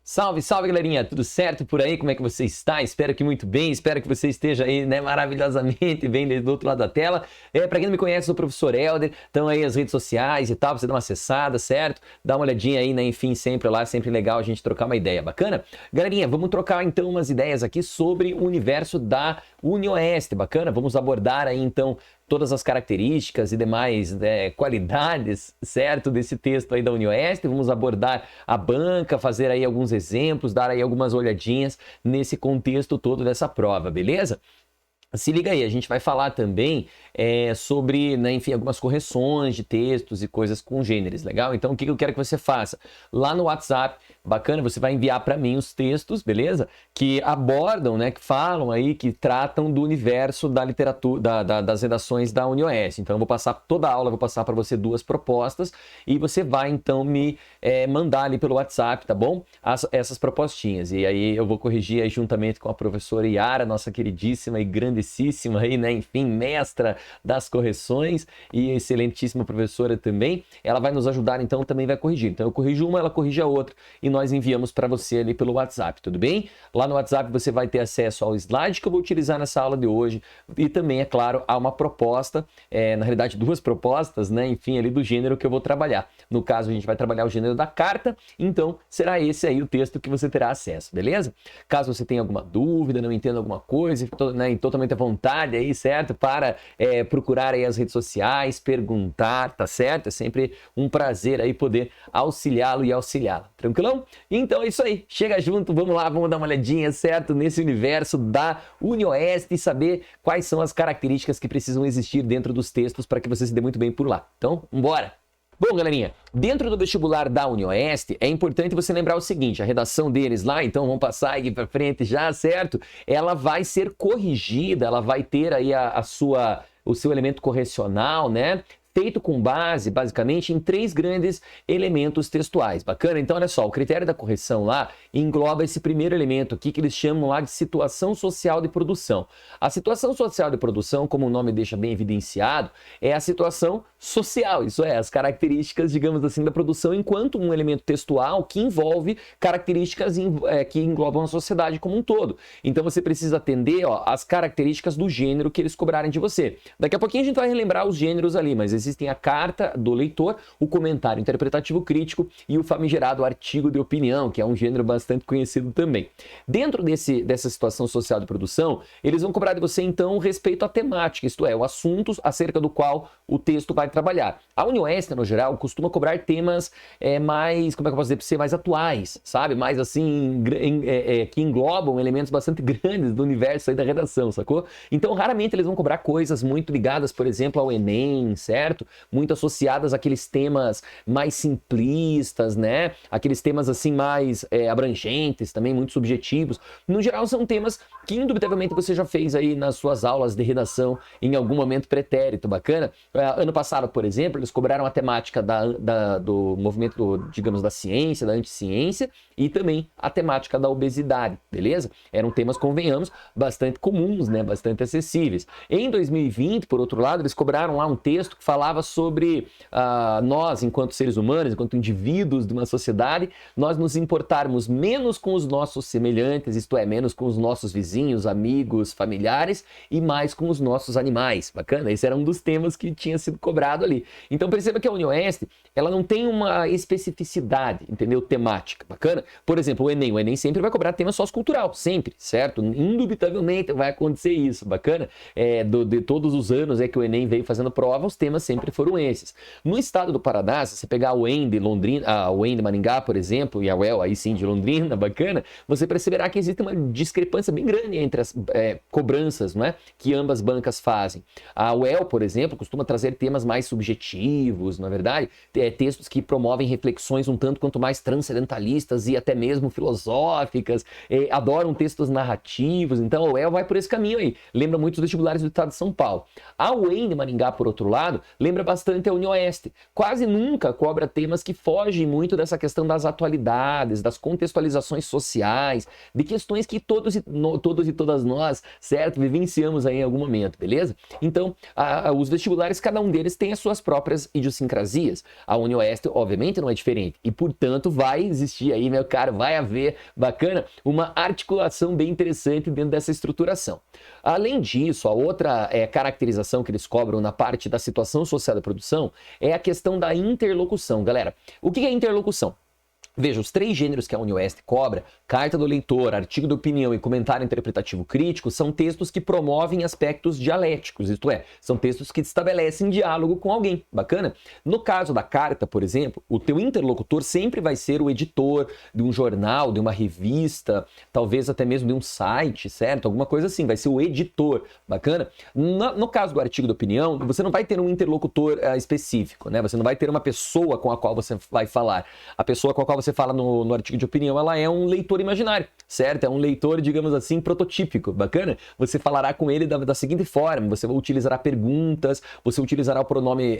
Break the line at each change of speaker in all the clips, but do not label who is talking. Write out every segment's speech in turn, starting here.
Salve, salve, galerinha! Tudo certo por aí? Como é que você está? Espero que muito bem, espero que você esteja aí, né, maravilhosamente bem do outro lado da tela. Pra quem não me conhece, eu sou o Professor Helder, estão aí as redes sociais e tal, você dá uma acessada, certo? Dá uma olhadinha aí, né, enfim, sempre lá, sempre legal a gente trocar uma ideia bacana. Galerinha, vamos trocar então umas ideias aqui sobre o universo da UniOeste, bacana? Vamos abordar aí então todas as características e demais qualidades, certo, desse texto aí da UniOeste. Vamos abordar a banca, fazer aí alguns exemplos, dar aí algumas olhadinhas nesse contexto todo dessa prova, beleza? Se liga aí, a gente vai falar também sobre, né, enfim, algumas correções de textos e coisas com gêneros, legal? Então, o que eu quero que você faça? Lá no WhatsApp, bacana, você vai enviar para mim os textos, beleza? Que abordam, né, que falam aí, que tratam do universo da literatura, das redações da UniOeste. Então, eu vou passar toda a aula, vou passar para você 2 propostas e você vai, então, me mandar ali pelo WhatsApp, tá bom? Essas propostinhas. E aí eu vou corrigir aí juntamente com a professora Yara, nossa queridíssima e grandíssima aí, né? Enfim, mestra das correções e excelentíssima professora também. Ela vai nos ajudar, então também vai corrigir. Então eu corrijo uma, ela corrige a outra e nós enviamos para você ali pelo WhatsApp, tudo bem? Lá no WhatsApp você vai ter acesso ao slide que eu vou utilizar nessa aula de hoje e também, é claro, a uma proposta, na realidade 2 propostas, né? Enfim, ali do gênero que eu vou trabalhar. No caso, a gente vai trabalhar o gênero da carta, então será esse aí o texto que você terá acesso, beleza? Caso você tenha alguma dúvida, não entenda alguma coisa, né, totalmente à vontade aí, certo? Para procurar aí as redes sociais, perguntar, tá certo? É sempre um prazer aí poder auxiliá-lo e auxiliá-la. Tranquilão? Então é isso aí. Chega junto, vamos lá, vamos dar uma olhadinha, certo? Nesse universo da UniOeste e saber quais são as características que precisam existir dentro dos textos para que você se dê muito bem por lá. Então, bora! Bom, galerinha, dentro do vestibular da UniOeste, é importante você lembrar o seguinte, a redação deles lá, então vamos passar aqui para frente já, certo? Ela vai ser corrigida, ela vai ter aí o seu elemento correcional, né? Feito com base, basicamente, em 3 grandes elementos textuais. Bacana? Então, olha só, o critério da correção lá engloba esse primeiro elemento aqui que eles chamam lá de situação social de produção. A situação social de produção, como o nome deixa bem evidenciado, é a situação social, isso é, as características, digamos assim, da produção enquanto um elemento textual que envolve características que englobam a sociedade como um todo. Então, você precisa atender as características do gênero que eles cobrarem de você. Daqui a pouquinho a gente vai relembrar os gêneros ali, mas existem a carta do leitor, o comentário interpretativo crítico e o famigerado artigo de opinião, que é um gênero bastante conhecido também. Dentro dessa situação social de produção, eles vão cobrar de você, então, respeito à temática, isto é, o assunto acerca do qual o texto vai trabalhar. A UniOeste, no geral, costuma cobrar temas mais, como é que eu posso dizer para você, mais atuais, sabe? Mais assim, que englobam elementos bastante grandes do universo aí da redação, sacou? Então, raramente eles vão cobrar coisas muito ligadas, por exemplo, ao Enem, certo? Muito associadas àqueles temas mais simplistas, né? Aqueles temas assim mais abrangentes, também muito subjetivos. No geral, são temas que indubitavelmente você já fez aí nas suas aulas de redação em algum momento pretérito, bacana? Ano passado, por exemplo, eles cobraram a temática do movimento, digamos, da ciência, da anticiência e também a temática da obesidade, beleza? Eram temas, convenhamos, bastante comuns, né? Bastante acessíveis. Em 2020, por outro lado, eles cobraram lá um texto que falava sobre nós, enquanto seres humanos, enquanto indivíduos de uma sociedade, nós nos importarmos menos com os nossos semelhantes, isto é, menos com os nossos vizinhos, amigos, familiares e mais com os nossos animais. Bacana? Esse era um dos temas que tinha sido cobrado ali. Então perceba que a UniOeste, ela não tem uma especificidade, entendeu? Temática. Bacana? Por exemplo, o Enem sempre vai cobrar tema sociocultural, sempre, certo? Indubitavelmente vai acontecer isso. Bacana? De todos os anos que o Enem veio fazendo prova, os temas sempre foram esses. No estado do Paraná, se você pegar o UEM de Londrina, o UEM de Maringá, por exemplo, e a UEL aí sim de Londrina, bacana, você perceberá que existe uma discrepância bem grande entre as cobranças, não é, que ambas bancas fazem. A UEL, por exemplo, costuma trazer temas mais subjetivos, na verdade, textos que promovem reflexões um tanto quanto mais transcendentalistas e até mesmo filosóficas, adoram textos narrativos, então a UEL vai por esse caminho aí, lembra muito os vestibulares do estado de São Paulo. A UEM de Maringá, por outro lado, lembra bastante a UniOeste. Quase nunca cobra temas que fogem muito dessa questão das atualidades, das contextualizações sociais, de questões que todos e todas nós, certo, vivenciamos aí em algum momento, beleza? Então, os vestibulares, cada um deles tem as suas próprias idiosincrasias. A UniOeste, obviamente, não é diferente. E, portanto, vai existir aí, meu caro, vai haver, bacana, uma articulação bem interessante dentro dessa estruturação. Além disso, a outra caracterização que eles cobram na parte da situação social da produção é a questão da interlocução. Galera, o que é interlocução? Veja, os 3 gêneros que a UniOeste cobra, carta do leitor, artigo de opinião e comentário interpretativo crítico, são textos que promovem aspectos dialéticos, isto é, são textos que estabelecem diálogo com alguém, bacana? No caso da carta, por exemplo, o teu interlocutor sempre vai ser o editor de um jornal, de uma revista, talvez até mesmo de um site, certo? Alguma coisa assim, vai ser o editor, bacana? No caso do artigo de opinião, você não vai ter um interlocutor específico, né? Você não vai ter uma pessoa com a qual você vai falar. A pessoa com a qual você fala no artigo de opinião, ela é um leitor imaginário, certo? É um leitor, digamos assim, prototípico, bacana? Você falará com ele da seguinte forma, você utilizará perguntas, você utilizará o pronome,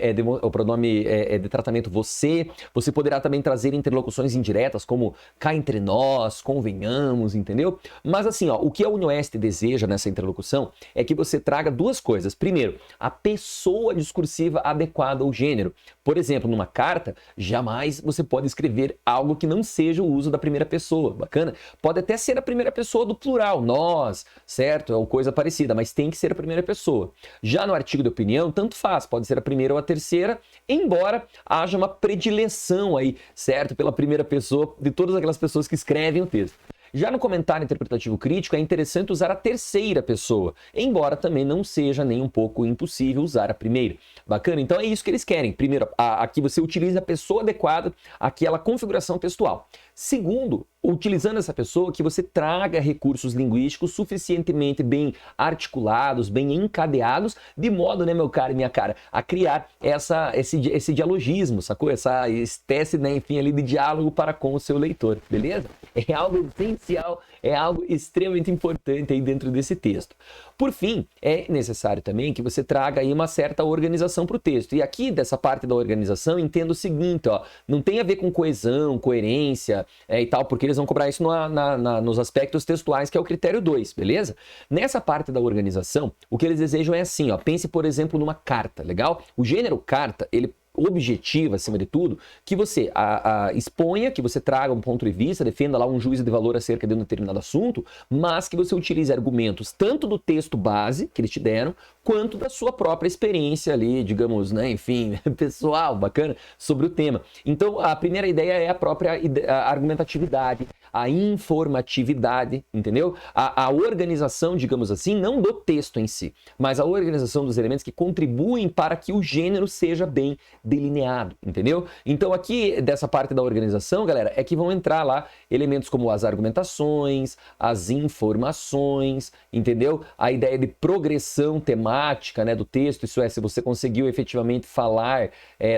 de tratamento você poderá também trazer interlocuções indiretas, como cá entre nós, convenhamos, entendeu? Mas assim, ó, o que a UniOeste deseja nessa interlocução é que você traga 2 coisas. Primeiro, a pessoa discursiva adequada ao gênero. Por exemplo, numa carta, jamais você pode escrever algo que não seja o uso da primeira pessoa, bacana? Pode até ser a primeira pessoa do plural, nós, certo? Ou coisa parecida, mas tem que ser a primeira pessoa. Já no artigo de opinião, tanto faz, pode ser a primeira ou a terceira, embora haja uma predileção aí, certo? Pela primeira pessoa de todas aquelas pessoas que escrevem o texto. Já no comentário interpretativo crítico, é interessante usar a terceira pessoa, embora também não seja nem um pouco impossível usar a primeira. Bacana? Então é isso que eles querem. Primeiro, aqui você utiliza a pessoa adequada àquela configuração textual. Segundo, utilizando essa pessoa, que você traga recursos linguísticos suficientemente bem articulados, bem encadeados, de modo, né, meu caro e minha cara, a criar esse dialogismo, sacou? Essa espécie, né, enfim, ali de diálogo para com o seu leitor, beleza? É algo essencial, é algo extremamente importante aí dentro desse texto. Por fim, é necessário também que você traga aí uma certa organização para o texto. E aqui, dessa parte da organização, entenda o seguinte, ó, não tem a ver com coesão, coerência e tal, porque eles vão cobrar isso nos aspectos textuais, que é o critério 2, beleza? Nessa parte da organização, o que eles desejam é assim, ó, pense, por exemplo, numa carta, legal? O gênero carta, ele objetiva, acima de tudo, que você exponha, que você traga um ponto de vista, defenda lá um juízo de valor acerca de um determinado assunto, mas que você utilize argumentos tanto do texto base que eles te deram, quanto da sua própria experiência ali, digamos, né, enfim, pessoal, bacana, sobre o tema. Então, a primeira ideia é a própria argumentatividade, a informatividade, entendeu? A organização, digamos assim, não do texto em si, mas a organização dos elementos que contribuem para que o gênero seja bem delineado, entendeu? Então aqui, dessa parte da organização, galera, é que vão entrar lá elementos como as argumentações, as informações, entendeu? A ideia de progressão temática, né, do texto, isso é, se você conseguiu efetivamente falar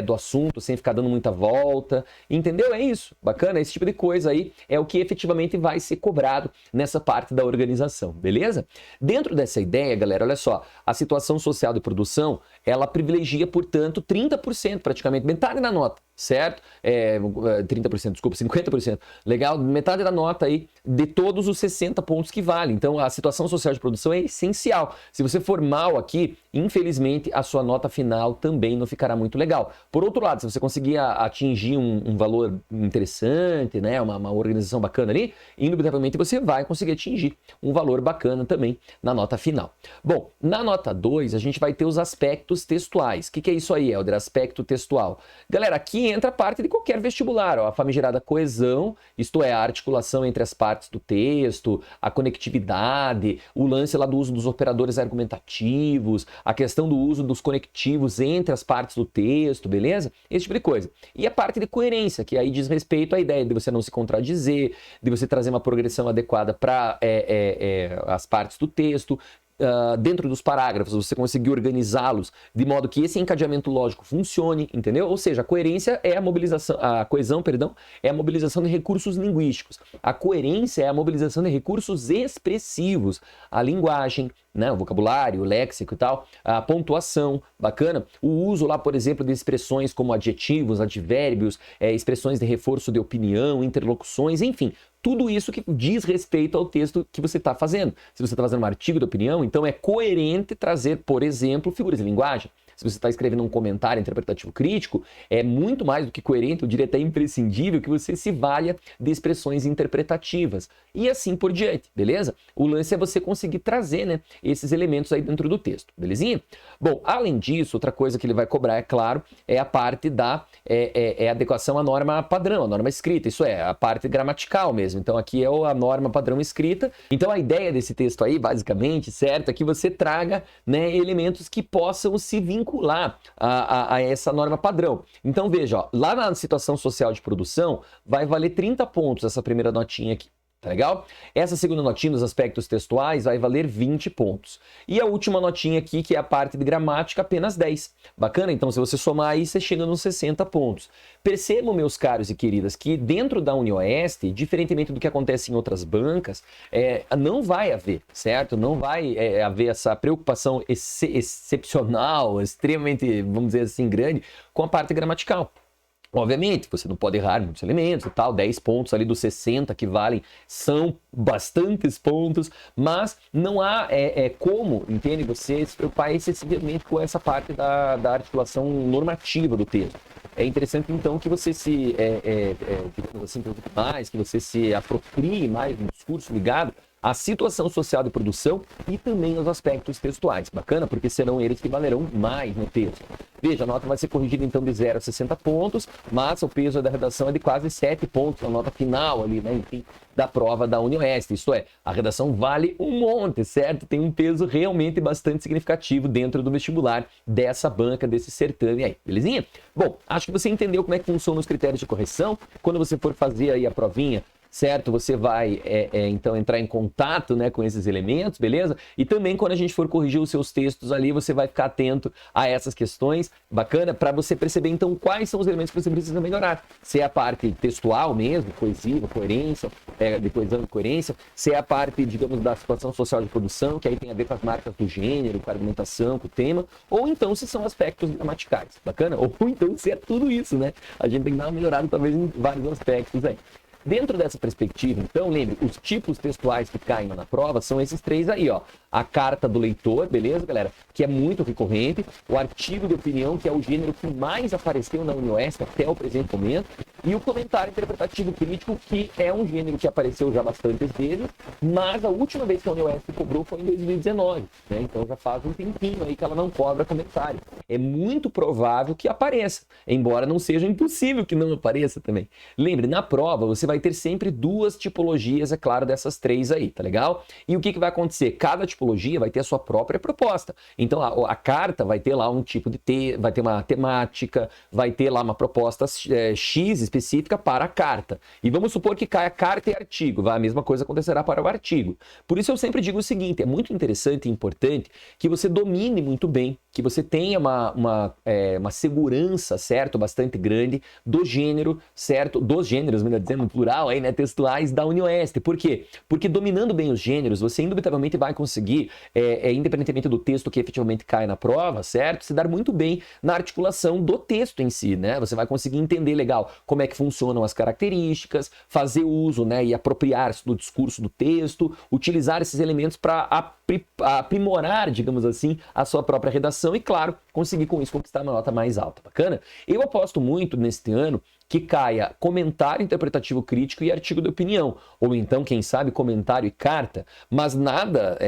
do assunto sem ficar dando muita volta, entendeu? É isso, bacana? Esse tipo de coisa aí é o que efetivamente vai ser cobrado nessa parte da organização, beleza? Dentro dessa ideia, galera, olha só, a situação social de produção, ela privilegia, portanto, 30%, praticamente, metade da nota, certo? 30%, desculpa, 50%. Legal? Metade da nota aí de todos os 60 pontos que vale. Então, a situação social de produção é essencial. Se você for mal aqui, infelizmente, a sua nota final também não ficará muito legal. Por outro lado, se você conseguir atingir um valor interessante, né, uma organização bacana ali, indubitavelmente você vai conseguir atingir um valor bacana também na nota final. Bom, na nota 2, a gente vai ter os aspectos textuais. O que é isso aí, Helder? Aspecto textual. Galera, aqui entra a parte de qualquer vestibular, ó, a famigerada coesão, isto é, a articulação entre as partes do texto, a conectividade, o lance lá do uso dos operadores argumentativos, a questão do uso dos conectivos entre as partes do texto, beleza? Esse tipo de coisa. E a parte de coerência, que aí diz respeito à ideia de você não se contradizer, de você trazer uma progressão adequada para as partes do texto, dentro dos parágrafos, você conseguir organizá-los de modo que esse encadeamento lógico funcione, entendeu? Ou seja, a coerência é a coesão, perdão, é a mobilização de recursos linguísticos. A coerência é a mobilização de recursos expressivos, a linguagem, né, o vocabulário, o léxico e tal, a pontuação, bacana, o uso lá, por exemplo, de expressões como adjetivos, advérbios, expressões de reforço de opinião, interlocuções, enfim, tudo isso que diz respeito ao texto que você está fazendo. Se você está fazendo um artigo de opinião, então é coerente trazer, por exemplo, figuras de linguagem. Se você está escrevendo um comentário interpretativo crítico, é muito mais do que coerente, eu diria até imprescindível, que você se valha de expressões interpretativas. E assim por diante, beleza? O lance é você conseguir trazer, né, esses elementos aí dentro do texto, belezinha? Bom, além disso, outra coisa que ele vai cobrar, é claro, é a parte da adequação à norma padrão, a norma escrita, isso é, a parte gramatical mesmo. Então aqui é a norma padrão escrita. Então a ideia desse texto aí, basicamente, certo, é que você traga, né, elementos que possam se vincular a essa norma padrão. Então veja, ó, lá na situação social de produção, vai valer 30 pontos essa primeira notinha aqui. Tá legal? Essa segunda notinha dos aspectos textuais vai valer 20 pontos. E a última notinha aqui, que é a parte de gramática, apenas 10. Bacana? Então, se você somar aí, você chega nos 60 pontos. Percebam, meus caros e queridas, que dentro da UniOeste, diferentemente do que acontece em outras bancas, não vai haver, certo? Não vai haver essa preocupação excepcional, extremamente, vamos dizer assim, grande, com a parte gramatical. Obviamente, você não pode errar muitos elementos e tal, 10 pontos ali dos 60 que valem, são bastantes pontos, mas não há como, entende, você se preocupar excessivamente com essa parte da articulação normativa do texto. É interessante, então, que você se, digamos assim, preocupe mais, que você se aproprie mais do discurso ligado à situação social de produção e também aos aspectos textuais. Bacana? Porque serão eles que valerão mais no texto. Veja, a nota vai ser corrigida então de 0 a 60 pontos, mas o peso da redação é de quase 7 pontos, a nota final ali, né, enfim, da prova da UniOeste. Isto é, a redação vale um monte, certo? Tem um peso realmente bastante significativo dentro do vestibular dessa banca, desse certame aí, belezinha? Bom, acho que você entendeu como é que funcionam os critérios de correção. Quando você for fazer aí a provinha, certo? Você vai, então, entrar em contato, né, com esses elementos, beleza? E também, quando a gente for corrigir os seus textos ali, você vai ficar atento a essas questões, bacana? Para você perceber, então, quais são os elementos que você precisa melhorar. Se é a parte textual mesmo, coesiva, coerência, de coesão e coerência, se é a parte, digamos, da situação social de produção, que aí tem a ver com as marcas do gênero, com a argumentação, com o tema, ou então se são aspectos gramaticais, bacana? Ou então se é tudo isso, né? A gente tem que dar uma melhorada, talvez, em vários aspectos aí. Dentro dessa perspectiva, então, lembre, os tipos textuais que caem na prova são esses três aí, ó. A carta do leitor, beleza, galera? Que é muito recorrente. O artigo de opinião, que é o gênero que mais apareceu na UniOeste até o presente momento. E o comentário interpretativo crítico, que é um gênero que apareceu já bastantes vezes, mas a última vez que a UniOeste cobrou foi em 2019, né? Então já faz um tempinho aí que ela não cobra comentário. É muito provável que apareça, embora não seja impossível que não apareça também. Lembre, na prova você vai ter sempre duas tipologias, é claro, dessas três aí, tá legal? E o que vai acontecer? Cada tipologia vai ter a sua própria proposta. Então a carta vai ter lá um tipo de vai ter uma temática, vai ter lá uma proposta X específica para a carta. E vamos supor que caia carta e artigo, a mesma coisa acontecerá para o artigo. Por isso eu sempre digo o seguinte, é muito interessante e importante que você domine muito bem, que você tenha uma segurança, certo, bastante grande do gênero, certo, dos gêneros, melhor dizendo, no plural aí, né, textuais da UniOeste. Por quê? Porque dominando bem os gêneros, você indubitavelmente vai conseguir, independentemente do texto que efetivamente cai na prova, certo, se dar muito bem na articulação do texto em si, né? Você vai conseguir entender legal como é que funcionam as características, fazer uso, né, e apropriar-se do discurso do texto, utilizar esses elementos para aprimorar, digamos assim, a sua própria redação e, claro, conseguir com isso conquistar uma nota mais alta. Bacana? Eu aposto muito neste ano que caia comentário interpretativo crítico e artigo de opinião, ou então, quem sabe, comentário e carta, mas nada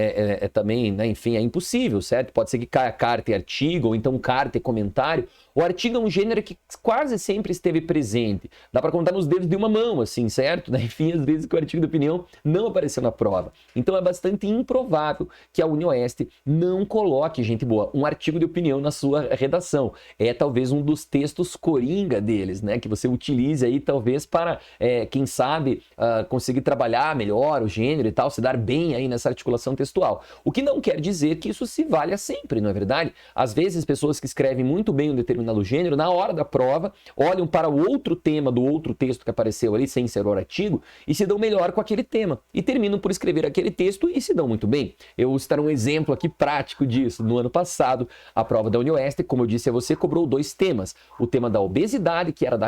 também, né, enfim, é impossível, certo? Pode ser que caia carta e artigo, ou então carta e comentário, O artigo é um gênero que quase sempre esteve presente. Dá para contar nos dedos de uma mão, assim, certo? Enfim, às vezes que o artigo de opinião não apareceu na prova. Então é bastante improvável que a UniOeste não coloque, gente boa, um artigo de opinião na sua redação. É talvez um dos textos coringa deles, né? Que você utilize aí talvez para, quem sabe, conseguir trabalhar melhor o gênero e tal, se dar bem aí nessa articulação textual. O que não quer dizer que isso se valha sempre, não é verdade? Às vezes, pessoas que escrevem muito bem um determinado gênero, na hora da prova, olham para o outro tema do outro texto que apareceu ali, sem ser o artigo, e se dão melhor com aquele tema. E terminam por escrever aquele texto e se dão muito bem. Eu vou citar um exemplo aqui prático disso. No ano passado, a prova da UniOeste, como eu disse a você, cobrou 2 temas. O tema da obesidade, que era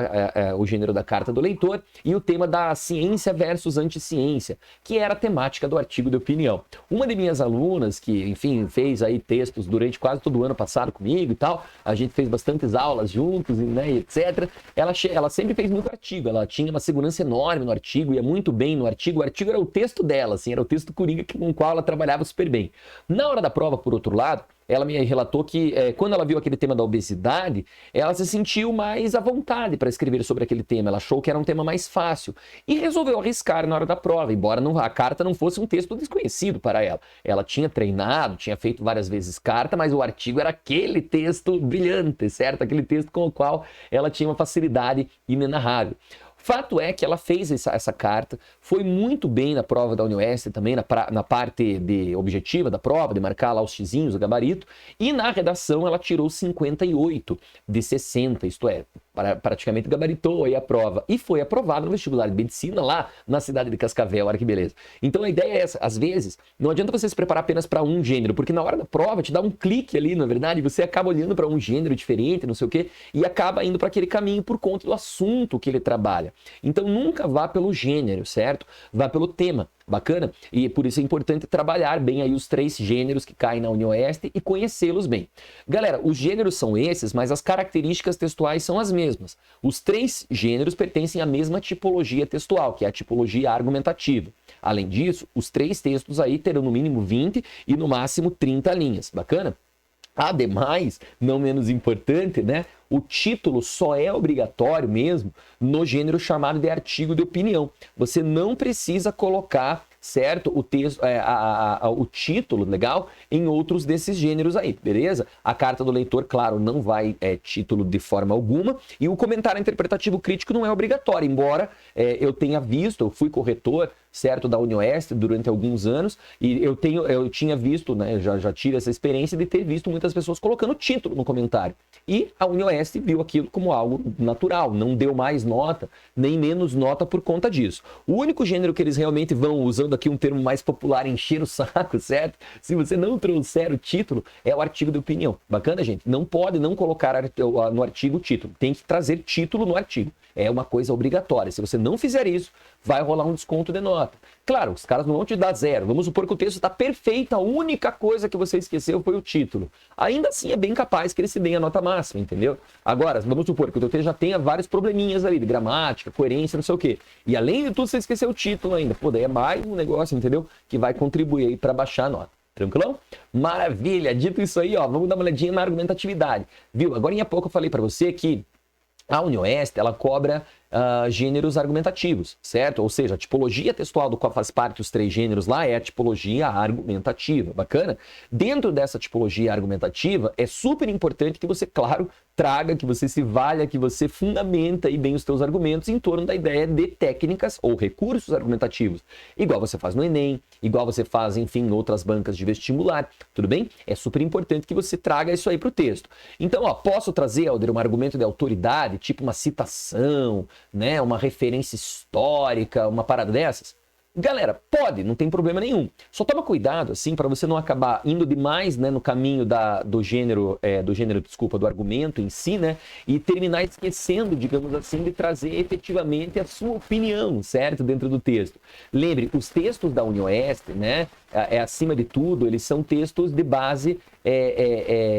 o gênero da carta do leitor, e o tema da ciência versus anticiência, que era a temática do artigo de opinião. Uma de minhas alunas, que, enfim, fez aí textos durante quase todo o ano passado comigo e tal, a gente fez bastantes aulas juntos, né, etc. Ela sempre fez muito artigo, ela tinha uma segurança enorme no artigo, ia muito bem no artigo. O artigo era o texto dela, assim, era o texto coringa com o qual ela trabalhava super bem. Na hora da prova, por outro lado, ela me relatou que quando ela viu aquele tema da obesidade, ela se sentiu mais à vontade para escrever sobre aquele tema. Ela achou que era um tema mais fácil e resolveu arriscar na hora da prova, embora a carta não fosse um texto desconhecido para ela. Ela tinha treinado, tinha feito várias vezes carta, mas o artigo era aquele texto brilhante, certo? Aquele texto com o qual ela tinha uma facilidade inenarrável. Fato é que ela fez essa carta, foi muito bem na prova da UniOeste também, na parte objetiva da prova, de marcar lá os xizinhos, o gabarito, e na redação ela tirou 58 de 60, isto é, praticamente gabaritou aí a prova, e foi aprovada no vestibular de medicina lá na cidade de Cascavel. Olha que beleza. Então a ideia é essa, às vezes, não adianta você se preparar apenas para um gênero, porque na hora da prova te dá um clique ali, na verdade, você acaba olhando para um gênero diferente, não sei o quê, e acaba indo para aquele caminho por conta do assunto que ele trabalha. Então nunca vá pelo gênero, certo? Vá pelo tema. Bacana? E por isso é importante trabalhar bem aí os 3 gêneros que caem na UniOeste e conhecê-los bem. Galera, os gêneros são esses, mas as características textuais são as mesmas. Os 3 gêneros pertencem à mesma tipologia textual, que é a tipologia argumentativa. Além disso, os 3 textos aí terão no mínimo 20 e no máximo 30 linhas. Bacana? Ademais, não menos importante, né? O título só é obrigatório mesmo no gênero chamado de artigo de opinião. Você não precisa colocar, certo, o texto, o título, legal, em outros desses gêneros aí, beleza? A carta do leitor, claro, não vai título de forma alguma, e o comentário interpretativo crítico não é obrigatório, embora eu tenha visto, eu fui corretor, certo, da UniOeste durante alguns anos, e eu tinha visto, né, já tive essa experiência de ter visto muitas pessoas colocando título no comentário. E a UniOeste viu aquilo como algo natural, não deu mais nota, nem menos nota por conta disso. O único gênero que eles realmente vão, usando aqui um termo mais popular, encher o saco, certo? Se você não trouxer o título, é o artigo de opinião. Bacana, gente? Não pode não colocar no artigo o título. Tem que trazer título no artigo. É uma coisa obrigatória. Se você não fizer isso, vai rolar um desconto de nota. Claro, os caras não vão te dar 0. Vamos supor que o texto está perfeito, a única coisa que você esqueceu foi o título. Ainda assim é bem capaz que eles se deem a nota máxima, entendeu? Agora, vamos supor que o teu texto já tenha vários probleminhas ali, de gramática, coerência, não sei o quê. E além de tudo, você esqueceu o título ainda. Pô, daí é mais um negócio, entendeu? Que vai contribuir aí para baixar a nota. Tranquilão? Maravilha! Dito isso aí, ó, vamos dar uma olhadinha na argumentatividade. Viu? Agora em pouco eu falei para você que a UniOeste, ela cobra gêneros argumentativos, certo? Ou seja, a tipologia textual do qual faz parte os 3 gêneros lá é a tipologia argumentativa, bacana? Dentro dessa tipologia argumentativa, é super importante que você, claro, traga, que você se valha, que você fundamenta aí bem os teus argumentos em torno da ideia de técnicas ou recursos argumentativos. Igual você faz no Enem, igual você faz, enfim, em outras bancas de vestibular, tudo bem? É super importante que você traga isso aí para o texto. Então, ó, posso trazer, Alder, um argumento de autoridade, tipo uma citação, né, uma referência histórica, uma parada dessas? Galera, pode, não tem problema nenhum. Só toma cuidado, assim, para você não acabar indo demais, né, no caminho do gênero, do argumento em si, né, e terminar esquecendo, digamos assim, de trazer efetivamente a sua opinião, certo, dentro do texto. Lembre, os textos da UniOeste, né, acima de tudo, eles são textos de base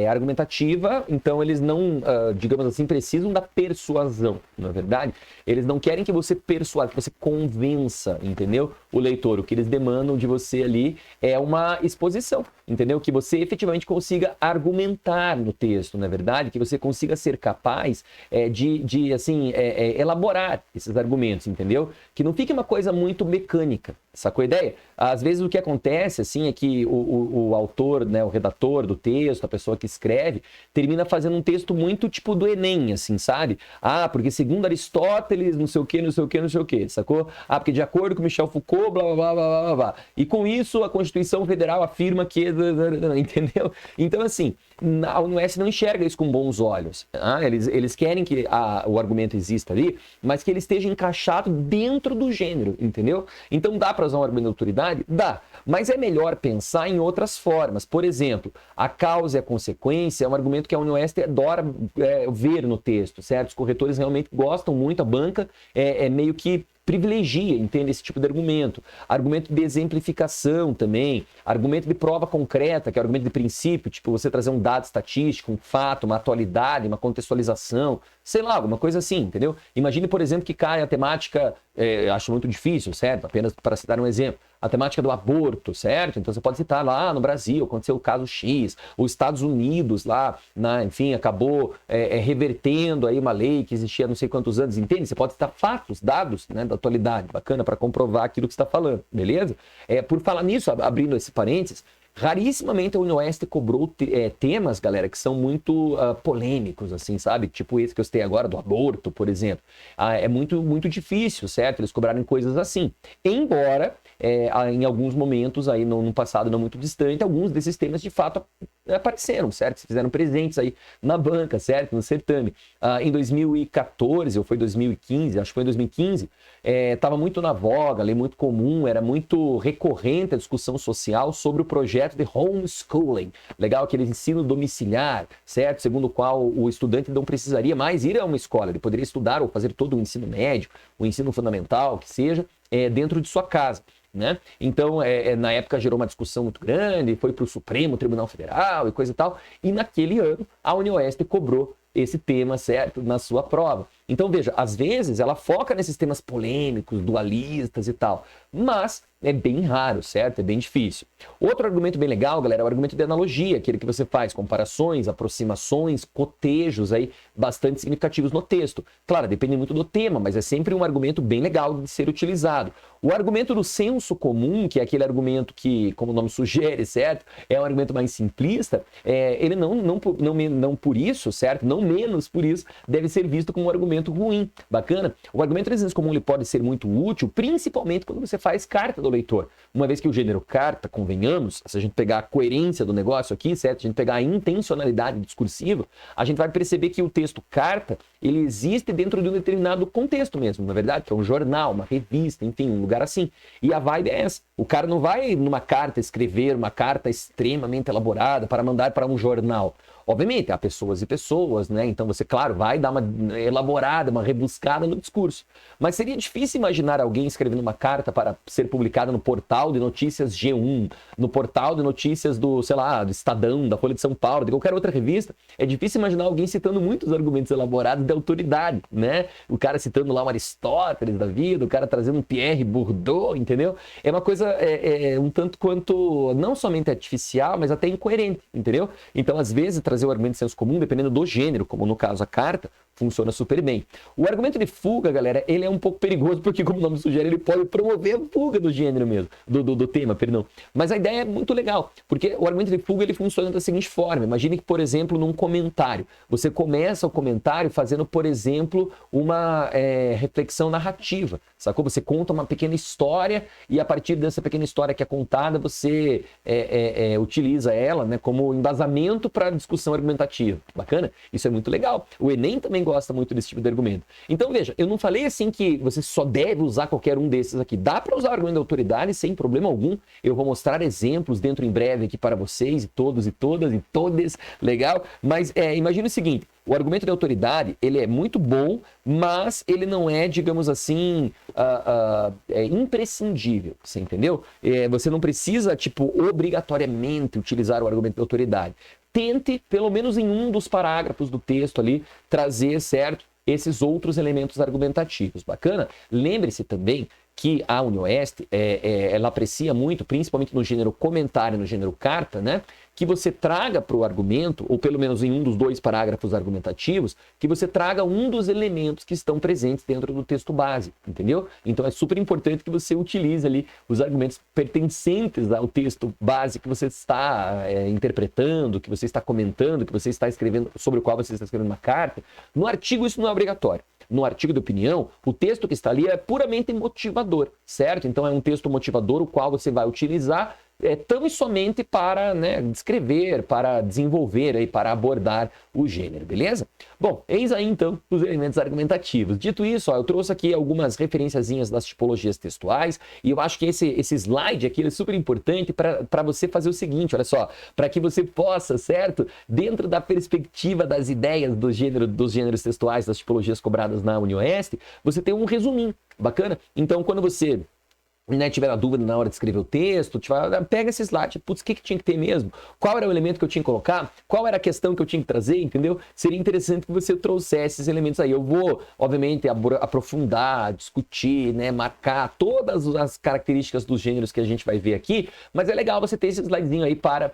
argumentativa, então eles não, digamos assim, precisam da persuasão, na verdade. Eles não querem que você persuada, que você convença, entendeu? O leitor, o que eles demandam de você ali é uma exposição, entendeu? Que você efetivamente consiga argumentar no texto, na verdade, que você consiga ser capaz de elaborar esses argumentos, entendeu? Que não fique uma coisa muito mecânica, sacou a ideia? Às vezes o que acontece, assim, é que o autor, né, o redator do texto, a pessoa que escreve, termina fazendo um texto muito tipo do Enem, assim, sabe? Ah, porque segundo Aristóteles, não sei o que, não sei o que, não sei o que, sacou? Ah, porque de acordo com Michel Foucault, blá, blá, blá, blá, blá, blá. E com isso, a Constituição Federal afirma que... Entendeu? Então, assim, a UniS não enxerga isso com bons olhos. Eles querem que o argumento exista ali, mas que ele esteja encaixado dentro do gênero, entendeu? Então, dá para usar um argumento de autoridade? Dá. Mas é melhor pensar em outras formas. Por exemplo, a causa e a consequência é um argumento que a UniS adora ver no texto, certo? Os corretores realmente gostam muito, a banca meio que privilegia, entende, esse tipo de argumento. Argumento de exemplificação também, argumento de prova concreta, que é argumento de princípio, tipo você trazer um dado estatístico, um fato, uma atualidade, uma contextualização, sei lá, alguma coisa assim, entendeu? Imagine, por exemplo, que cai a temática, acho muito difícil, certo? Apenas para citar um exemplo, a temática do aborto, certo? Então você pode citar lá no Brasil, aconteceu o caso X, os Estados Unidos lá, enfim, acabou revertendo aí uma lei que existia há não sei quantos anos, entende? Você pode citar fatos, dados, né, da atualidade, bacana, para comprovar aquilo que você está falando, beleza? Por falar nisso, abrindo esse parênteses, rarissimamente a UniOeste cobrou temas, galera, que são muito polêmicos, assim, sabe? Tipo esse que eu citei agora, do aborto, por exemplo. É muito, muito difícil, certo? Eles cobrarem coisas assim. Embora, em alguns momentos, aí no passado não muito distante, alguns desses temas de fato apareceram, certo? Se fizeram presentes aí na banca, certo? No certame. Em 2014, ou foi 2015, acho que foi em 2015, estava muito na voga, lei muito comum, era muito recorrente a discussão social sobre o projeto de homeschooling. Legal, aquele ensino domiciliar, certo? Segundo o qual o estudante não precisaria mais ir a uma escola, ele poderia estudar ou fazer todo o ensino médio, o ensino fundamental, que seja, dentro de sua casa. Né? Então, na época gerou uma discussão muito grande, foi para o Supremo Tribunal Federal e coisa e tal, e naquele ano a UniOeste cobrou esse tema, certo, na sua prova. Então, veja, às vezes ela foca nesses temas polêmicos, dualistas e tal, mas é bem raro, certo? É bem difícil. Outro argumento bem legal, galera, é o argumento de analogia, aquele que você faz comparações, aproximações, cotejos aí bastante significativos no texto. Claro, depende muito do tema, mas é sempre um argumento bem legal de ser utilizado. O argumento do senso comum, que é aquele argumento que, como o nome sugere, certo? É um argumento mais simplista, ele não por isso, certo? Não menos por isso, deve ser visto como um argumento ruim. Bacana? O argumento de senso comum ele pode ser muito útil, principalmente quando você faz carta do leitor. Uma vez que o gênero carta, convenhamos, se a gente pegar a coerência do negócio aqui, certo? Se a gente pegar a intencionalidade discursiva, a gente vai perceber que o texto carta, ele existe dentro de um determinado contexto mesmo, na verdade, que é um jornal, uma revista, enfim, um lugar assim. E a vibe é essa. O cara não vai numa carta escrever uma carta extremamente elaborada para mandar para um jornal. Obviamente, há pessoas e pessoas, né? Então você, claro, vai dar uma elaborada, uma rebuscada no discurso. Mas seria difícil imaginar alguém escrevendo uma carta para ser publicada no portal de notícias G1, no portal de notícias do, sei lá, do Estadão, da Folha de São Paulo, de qualquer outra revista. É difícil imaginar alguém citando muitos argumentos elaborados de autoridade, né? O cara citando lá um Aristóteles da vida, o cara trazendo um Pierre Bourdieu, entendeu? É uma coisa um tanto quanto não somente artificial, mas até incoerente, entendeu? Então, às vezes, trazer o argumento de senso comum, dependendo do gênero, como no caso a carta, funciona super bem. O argumento de fuga, galera, ele é um pouco perigoso, porque como o nome sugere, ele pode promover a fuga do gênero mesmo, do tema, perdão. Mas a ideia é muito legal, porque o argumento de fuga, ele funciona da seguinte forma. Imagine que, por exemplo, num comentário, você começa o comentário fazendo, por exemplo, uma reflexão narrativa, sacou? Você conta uma pequena história e a partir dessa pequena história que é contada, você utiliza ela, né, como embasamento para a discussão argumentativa. Bacana? Isso é muito legal. O Enem também gosta muito desse tipo de argumento. Então, veja, eu não falei assim que você só deve usar qualquer um desses aqui. Dá para usar o argumento da autoridade sem problema algum. Eu vou mostrar exemplos dentro em breve aqui para vocês, e todos e todas, e todas, legal? Mas imagine o seguinte, o argumento de autoridade, ele é muito bom, mas ele não é, digamos assim, imprescindível, você entendeu? Você não precisa, tipo, obrigatoriamente utilizar o argumento de autoridade. Tente, pelo menos em um dos parágrafos do texto ali, trazer, certo, esses outros elementos argumentativos. Bacana? Lembre-se também que a UniOeste, ela aprecia muito, principalmente no gênero comentário, no gênero carta, né? Que você traga para o argumento, ou pelo menos em um dos 2 parágrafos argumentativos, que você traga um dos elementos que estão presentes dentro do texto base, entendeu? Então é super importante que você utilize ali os argumentos pertencentes ao texto base que você está interpretando, que você está comentando, que você está escrevendo, sobre o qual você está escrevendo uma carta. No artigo isso não é obrigatório. No artigo de opinião, o texto que está ali é puramente motivador, certo? Então é um texto motivador o qual você vai utilizar tão e somente para, né, descrever, para desenvolver, aí, para abordar o gênero, beleza? Bom, eis aí então os elementos argumentativos. Dito isso, ó, eu trouxe aqui algumas referenciazinhas das tipologias textuais e eu acho que esse slide aqui é super importante para você fazer o seguinte, olha só, para que você possa, certo? Dentro da perspectiva das ideias dos gêneros textuais, das tipologias cobradas na UniOeste, você tem um resuminho, bacana? Então, quando você tiver a dúvida na hora de escrever o texto, pega esse slide, putz, o que tinha que ter mesmo? Qual era o elemento que eu tinha que colocar? Qual era a questão que eu tinha que trazer, entendeu? Seria interessante que você trouxesse esses elementos aí. Eu vou, obviamente, aprofundar, discutir, né, marcar todas as características dos gêneros que a gente vai ver aqui, mas é legal você ter esse slidezinho aí para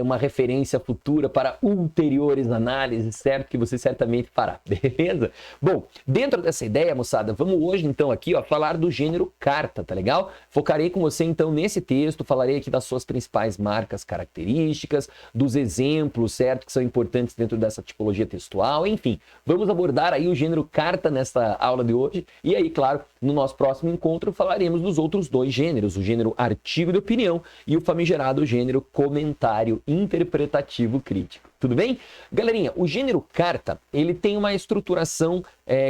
uma referência futura, para ulteriores análises, certo? Que você certamente fará, beleza? Bom, dentro dessa ideia, moçada, vamos hoje, então, aqui, ó, falar do gênero carta, tá legal? Focarei com você então nesse texto, falarei aqui das suas principais marcas características, dos exemplos, certo, que são importantes dentro dessa tipologia textual, enfim, vamos abordar aí o gênero carta nesta aula de hoje e aí, claro, no nosso próximo encontro falaremos dos outros 2 gêneros, o gênero artigo de opinião e o famigerado gênero comentário interpretativo crítico. Tudo bem? Galerinha, o gênero carta, ele tem uma estruturação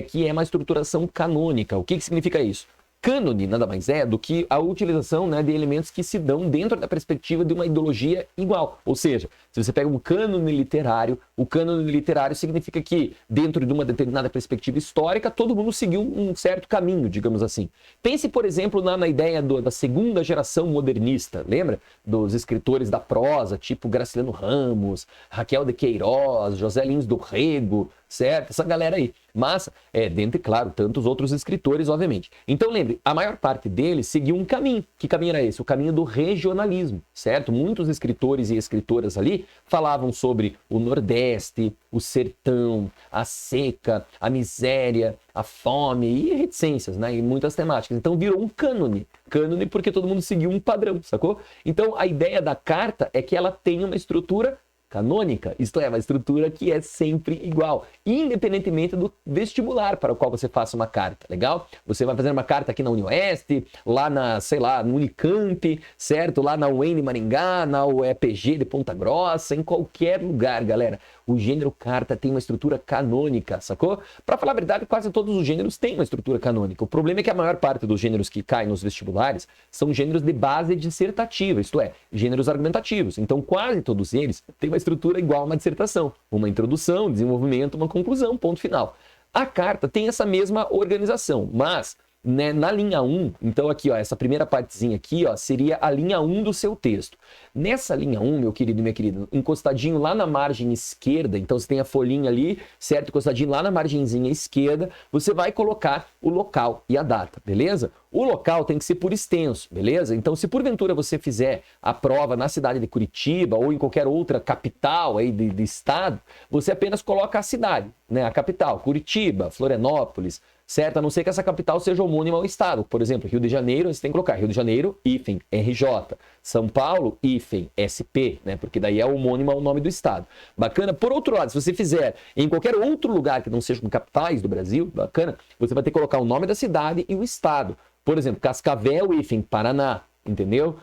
que é uma estruturação canônica. O que significa isso? Cânone nada mais é do que a utilização, né, de elementos que se dão dentro da perspectiva de uma ideologia igual. Ou seja, se você pega um cânone literário, o cânone literário significa que, dentro de uma determinada perspectiva histórica, todo mundo seguiu um certo caminho, digamos assim. Pense, por exemplo, na ideia da segunda geração modernista, lembra? Dos escritores da prosa, tipo Graciliano Ramos, Raquel de Queiroz, José Lins do Rego, certo? Essa galera aí. Mas, dentre, claro, tantos outros escritores, obviamente. Então, lembre, a maior parte deles seguiu um caminho. Que caminho era esse? O caminho do regionalismo, certo? Muitos escritores e escritoras ali falavam sobre o Nordeste, o sertão, a seca, a miséria, a fome e reticências, né? E muitas temáticas. Então, virou um cânone. Cânone porque todo mundo seguiu um padrão, sacou? Então, a ideia da carta é que ela tenha uma estrutura canônica, isto é, uma estrutura que é sempre igual, independentemente do vestibular para o qual você faça uma carta, legal? Você vai fazer uma carta aqui na UniOeste, lá na, sei lá, no Unicamp, certo? Lá na UEM de Maringá, na UEPG de Ponta Grossa, em qualquer lugar, galera. O gênero carta tem uma estrutura canônica, sacou? Para falar a verdade, quase todos os gêneros têm uma estrutura canônica. O problema é que a maior parte dos gêneros que caem nos vestibulares são gêneros de base dissertativa, isto é, gêneros argumentativos. Então, quase todos eles têm uma estrutura igual a uma dissertação. Uma introdução, desenvolvimento, uma conclusão, ponto final. A carta tem essa mesma organização, mas, né, na linha 1, então aqui, ó, essa primeira partezinha aqui, ó, seria a linha 1 do seu texto. Nessa linha 1, meu querido e minha querida, encostadinho lá na margem esquerda, então você tem a folhinha ali, certo? Encostadinho lá na margenzinha esquerda, você vai colocar o local e a data, beleza? O local tem que ser por extenso, beleza? Então, se porventura você fizer a prova na cidade de Curitiba ou em qualquer outra capital aí de estado, você apenas coloca a cidade, né? A capital, Curitiba, Florianópolis, certo? A não ser que essa capital seja homônima ao estado. Por exemplo, Rio de Janeiro, você tem que colocar Rio de Janeiro, hífen, RJ. São Paulo, hífen, SP, né? Porque daí é homônimo ao nome do estado. Bacana? Por outro lado, se você fizer em qualquer outro lugar que não sejam capitais do Brasil, bacana, você vai ter que colocar o nome da cidade e o estado. Por exemplo, Cascavel, hífen, Paraná, entendeu?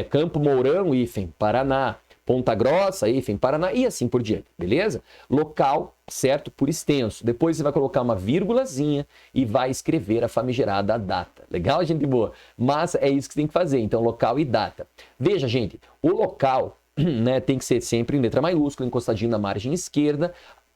Campo Mourão, hífen, Paraná. Ponta Grossa, hífen, Paraná e assim por diante, beleza? Local, certo? Por extenso. Depois você vai colocar uma vírgulazinha e vai escrever a famigerada data. Legal, gente boa? Mas é isso que você tem que fazer, então local e data. Veja, gente, o local, né, tem que ser sempre em letra maiúscula, encostadinho na margem esquerda.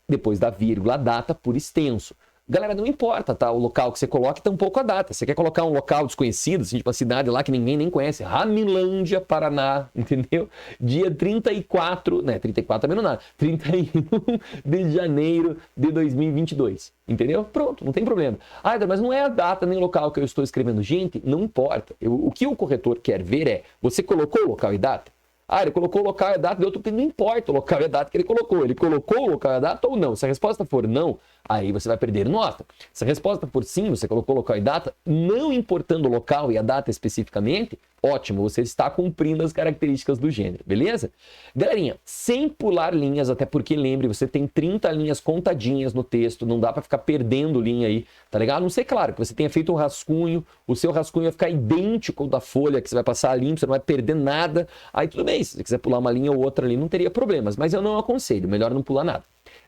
depois da vírgula, a data por extenso. Galera, não importa, tá? O local que você coloca, tampouco a data. Você quer colocar um local desconhecido, assim, tipo uma cidade lá que ninguém nem conhece, Ramilândia, Paraná, entendeu? Dia 34, né? 34 também não nada. 31 de janeiro de 2022, entendeu? Pronto, não tem problema. Ah, mas não é a data nem o local que eu estou escrevendo. Gente, não importa. O que o corretor quer ver é, você colocou o local e data? Ah, ele colocou o local e a data, não importa o local e a data que ele colocou. Ele colocou o local e a data ou não? Se a resposta for não, aí você vai perder nota. Se a resposta for sim, você colocou o local e data, não importando o local e a data especificamente, ótimo, você está cumprindo as características do gênero, beleza? Galerinha, sem pular linhas, até porque lembre, você tem 30 linhas contadinhas no texto, não dá para ficar perdendo linha aí, tá legal? A não ser, claro, que você tenha feito um rascunho, o seu rascunho vai ficar idêntico ao da folha, que você vai passar limpo, você não vai perder nada, aí tudo bem, se você quiser pular uma linha ou outra ali, não teria problemas, mas eu não aconselho, melhor não pular nada.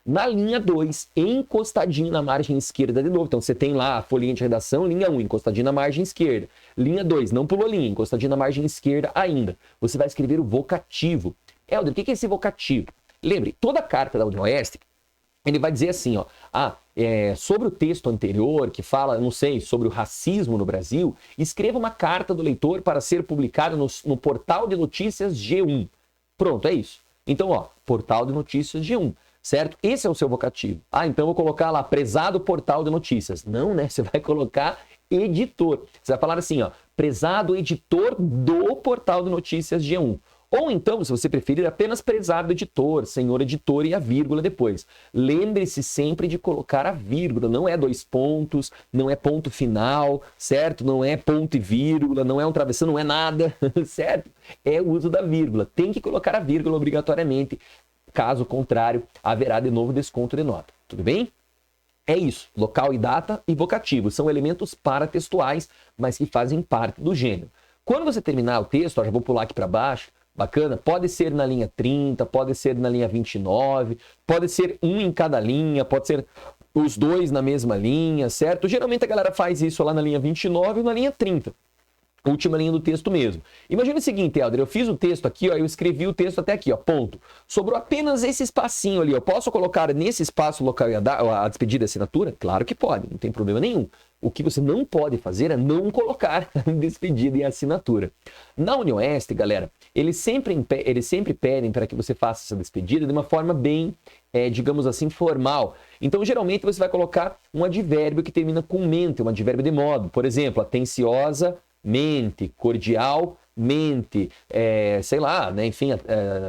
Na linha 2, encostadinho na margem esquerda de novo. Então, você tem lá a folhinha de redação, linha 1, encostadinho na margem esquerda. Linha 2, não pulou linha, encostadinho na margem esquerda ainda. Você vai escrever o vocativo. Helder, o que é esse vocativo? Lembre, toda carta da UniOeste, ele vai dizer assim, ó, sobre o texto anterior, que fala, não sei, sobre o racismo no Brasil, escreva uma carta do leitor para ser publicada no portal de notícias G1. Pronto, é isso. Então, ó, portal de notícias G1. Certo? Esse é o seu vocativo. Ah, então eu vou colocar lá, prezado portal de notícias. Não, né? Você vai colocar editor. Você vai falar assim, ó, prezado editor do portal de notícias G1. Ou então, se você preferir, apenas prezado editor, senhor editor e a vírgula depois. Lembre-se sempre de colocar a vírgula, não é 2 pontos, não é ponto final, certo? Não é ponto e vírgula, não é um travessão, não é nada, certo? É o uso da vírgula. Tem que colocar a vírgula obrigatoriamente. Caso contrário, haverá de novo desconto de nota. Tudo bem? É isso. Local e data e vocativo. São elementos paratextuais, mas que fazem parte do gênero. Quando você terminar o texto, ó, já vou pular aqui para baixo, bacana, pode ser na linha 30, pode ser na linha 29, pode ser um em cada linha, pode ser os dois na mesma linha, certo? Geralmente a galera faz isso lá na linha 29 ou na linha 30. Última linha do texto mesmo. Imagina o seguinte, Helder, eu fiz o texto aqui, ó, eu escrevi o texto até aqui, ó, ponto. Sobrou apenas esse espacinho ali, eu posso colocar nesse espaço local a despedida e assinatura? Claro que pode, não tem problema nenhum. O que você não pode fazer é não colocar despedida e assinatura. Na UniOeste, galera, eles sempre pedem para que você faça essa despedida de uma forma bem, digamos assim, formal. Então, geralmente, você vai colocar um advérbio que termina com mente, um advérbio de modo. Por exemplo, atenciosa, mente, cordialmente, sei lá, né? Enfim,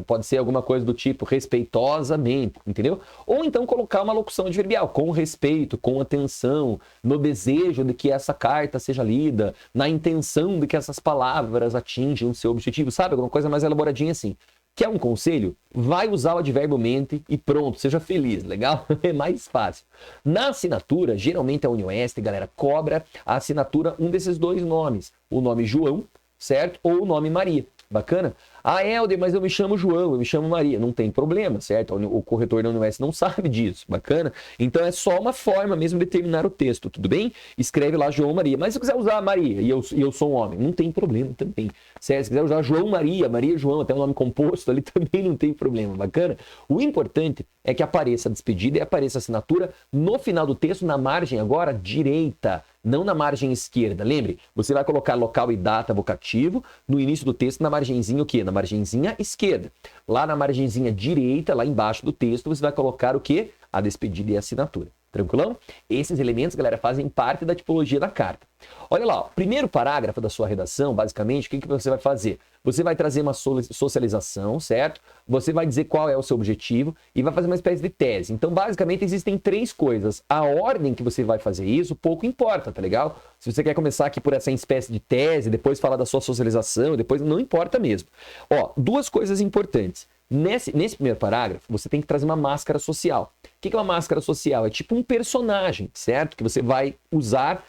pode ser alguma coisa do tipo respeitosamente, entendeu? Ou então colocar uma locução adverbial, com respeito, com atenção, no desejo de que essa carta seja lida, na intenção de que essas palavras atinjam o seu objetivo, sabe? Alguma coisa mais elaboradinha assim. Quer um conselho? Vai usar o advérbio mente e pronto, seja feliz, legal? É mais fácil. Na assinatura, geralmente a UniOeste, galera, cobra a assinatura um desses dois nomes. O nome João, certo? Ou o nome Maria. Bacana? Ah, Helder, mas eu me chamo João, eu me chamo Maria. Não tem problema, certo? O corretor da UniOeste não sabe disso. Bacana? Então é só uma forma mesmo de terminar o texto, tudo bem? Escreve lá João Maria. Mas se eu quiser usar Maria e eu sou um homem, não tem problema também. Certo? Se quiser usar João Maria, Maria João, até o nome composto ali também não tem problema. Bacana? O importante é que apareça a despedida e apareça a assinatura no final do texto, na margem agora direita, não na margem esquerda. Lembre, você vai colocar local e data vocativo no início do texto, na margenzinha o quê? Na margenzinha esquerda. Lá na margenzinha direita, lá embaixo do texto, você vai colocar o quê? A despedida e a assinatura. Tranquilão? Esses elementos, galera, fazem parte da tipologia da carta. Olha lá, ó, primeiro parágrafo da sua redação, basicamente, o que você vai fazer? Você vai trazer uma socialização, certo? Você vai dizer qual é o seu objetivo e vai fazer uma espécie de tese. Então, basicamente, existem 3 coisas. A ordem que você vai fazer isso, pouco importa, tá legal? Se você quer começar aqui por essa espécie de tese, depois falar da sua socialização, depois não importa mesmo. Ó, 2 coisas importantes. Nesse primeiro parágrafo, você tem que trazer uma máscara social. O que é uma máscara social? É tipo um personagem, certo? Que você vai usar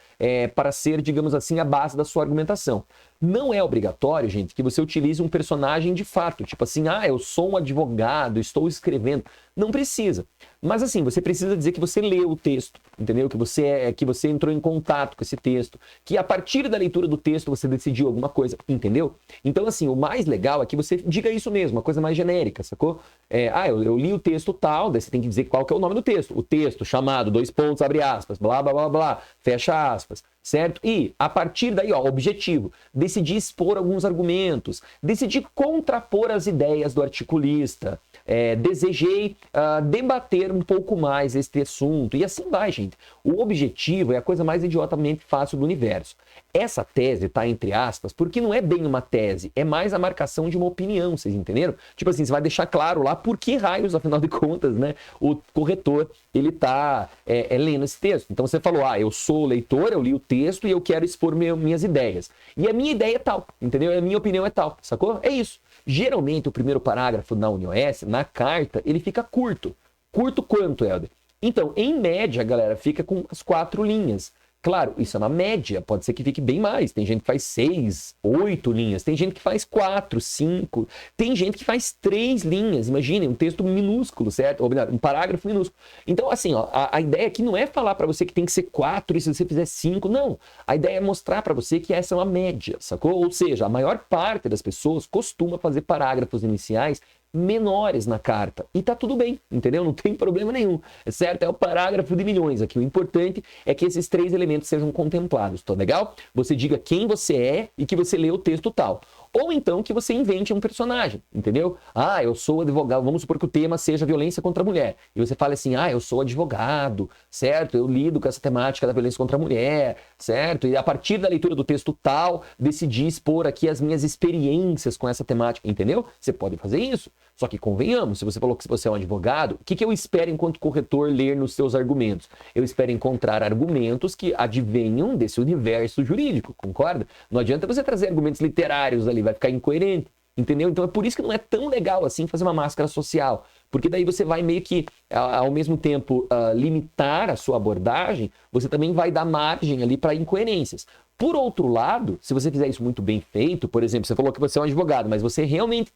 para ser, digamos assim, a base da sua argumentação. Não é obrigatório, gente, que você utilize um personagem de fato, tipo assim, eu sou um advogado, estou escrevendo. Não precisa. Mas assim, você precisa dizer que você leu o texto, entendeu? Que você entrou em contato com esse texto, que a partir da leitura do texto você decidiu alguma coisa, entendeu? Então assim, o mais legal é que você diga isso mesmo, uma coisa mais genérica, sacou? Eu li o texto tal, daí você tem que dizer qual que é o nome do texto. O texto chamado, 2 pontos, abre aspas, blá, blá, blá, blá, fecha aspas. Certo? E, a partir daí, objetivo, decidir expor alguns argumentos, decidir contrapor as ideias do articulista, desejei debater um pouco mais este assunto, e assim vai, gente. O objetivo é a coisa mais idiotamente fácil do universo. Essa tese tá entre aspas, porque não é bem uma tese, é mais a marcação de uma opinião, vocês entenderam? Tipo assim, você vai deixar claro lá por que raios, afinal de contas, né, o corretor, ele tá lendo esse texto. Então você falou, eu sou leitor, eu li o texto e eu quero expor minhas ideias. E a minha ideia é tal, entendeu? A minha opinião é tal, sacou? É isso. Geralmente o primeiro parágrafo na UniOS, na carta, ele fica curto. Curto quanto, Helder? Então, em média, galera, fica com as 4 linhas. Claro, isso é uma média, pode ser que fique bem mais. Tem gente que faz 6, 8 linhas, tem gente que faz 4, 5, tem gente que faz 3 linhas. Imagine, um texto minúsculo, certo? Ou melhor, um parágrafo minúsculo. Então, assim, a ideia aqui não é falar para você que tem que ser 4 e se você fizer 5, não. A ideia é mostrar para você que essa é uma média, sacou? Ou seja, a maior parte das pessoas costuma fazer parágrafos iniciais menores na carta. E tá tudo bem, entendeu? Não tem problema nenhum, certo? É o parágrafo de milhões aqui. O importante é que esses 3 elementos sejam contemplados, tá legal? Você diga quem você é e que você lê o texto tal. Ou então que você invente um personagem, entendeu? Eu sou advogado, vamos supor que o tema seja violência contra a mulher. E você fala assim, eu sou advogado, certo? Eu lido com essa temática da violência contra a mulher, certo? E a partir da leitura do texto tal, decidi expor aqui as minhas experiências com essa temática, entendeu? Você pode fazer isso. Só que convenhamos, se você falou que você é um advogado, o que eu espero enquanto corretor ler nos seus argumentos? Eu espero encontrar argumentos que advenham desse universo jurídico, concorda? Não adianta você trazer argumentos literários ali, vai ficar incoerente, entendeu? Então é por isso que não é tão legal assim fazer uma máscara social, porque daí você vai meio que, ao mesmo tempo, limitar a sua abordagem, você também vai dar margem ali para incoerências. Por outro lado, se você fizer isso muito bem feito, por exemplo, você falou que você é um advogado, mas você realmente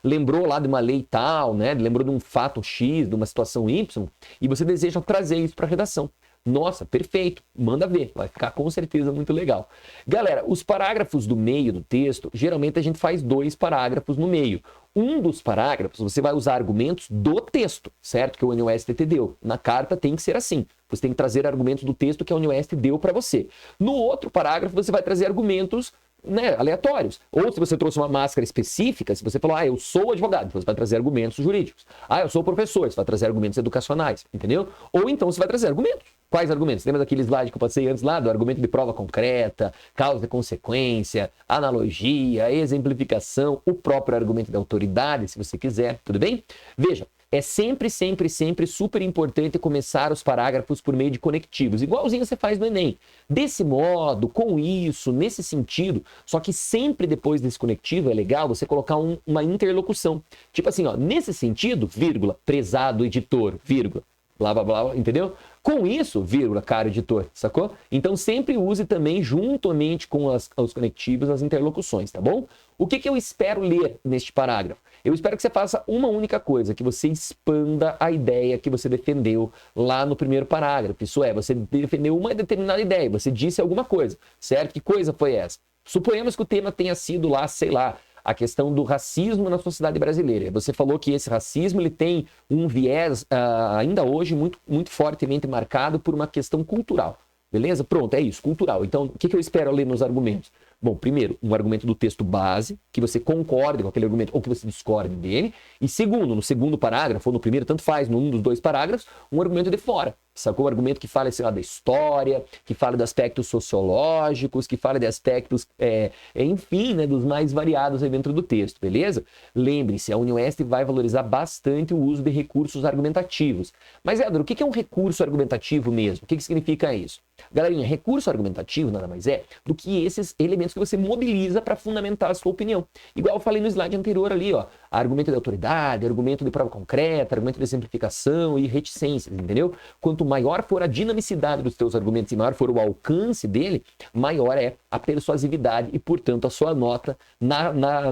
lembrou lá de uma lei tal, né? Lembrou de um fato X, de uma situação Y, e você deseja trazer isso para a redação. Nossa, perfeito, manda ver, vai ficar com certeza muito legal. Galera, os parágrafos do meio do texto, geralmente a gente faz 2 parágrafos no meio. Um dos parágrafos, você vai usar argumentos do texto, certo? Que o UniOST deu. Na carta tem que ser assim. Você tem que trazer argumentos do texto que a UniOST deu para você. No outro parágrafo, você vai trazer argumentos, né, aleatórios. Ou se você trouxe uma máscara específica, se você falou, eu sou advogado, você vai trazer argumentos jurídicos. Eu sou professor, você vai trazer argumentos educacionais, entendeu? Ou então você vai trazer argumentos. Quais argumentos? Lembra daquele slide que eu passei antes lá, do argumento de prova concreta, causa e consequência, analogia, exemplificação, o próprio argumento de autoridade, se você quiser, tudo bem? Veja, é sempre, sempre, sempre super importante começar os parágrafos por meio de conectivos, igualzinho você faz no Enem. Desse modo, com isso, nesse sentido, só que sempre depois desse conectivo é legal você colocar uma interlocução. Tipo assim, nesse sentido, vírgula, prezado editor, vírgula, blá, blá, blá, entendeu? Com isso, vírgula, caro editor, sacou? Então sempre use também, juntamente com os conectivos, as interlocuções, tá bom? O que eu espero ler neste parágrafo? Eu espero que você faça uma única coisa, que você expanda a ideia que você defendeu lá no primeiro parágrafo. Isso é, você defendeu uma determinada ideia, você disse alguma coisa, certo? Que coisa foi essa? Suponhamos que o tema tenha sido lá, sei lá, a questão do racismo na sociedade brasileira. Você falou que esse racismo ele tem um viés ainda hoje muito, muito fortemente marcado por uma questão cultural. Beleza? Pronto, é isso, cultural. Então, o que eu espero ler nos argumentos? Bom, primeiro, um argumento do texto base, que você concorde com aquele argumento ou que você discorde dele. E segundo, no segundo parágrafo, ou no primeiro, tanto faz, num dos 2 parágrafos, um argumento de fora. Sacou? Um argumento que fala, sei lá, da história, que fala de aspectos sociológicos, que fala de aspectos, enfim, né, dos mais variados aí dentro do texto, beleza? Lembre-se, a UniOST vai valorizar bastante o uso de recursos argumentativos. Mas, Éder, o que é um recurso argumentativo mesmo? O que significa isso? Galerinha, recurso argumentativo nada mais é do que esses elementos que você mobiliza para fundamentar a sua opinião. Igual eu falei no slide anterior ali, ó, argumento de autoridade, argumento de prova concreta, argumento de simplificação e reticências, entendeu? Quanto maior for a dinamicidade dos teus argumentos e maior for o alcance dele, maior é a persuasividade e, portanto, a sua nota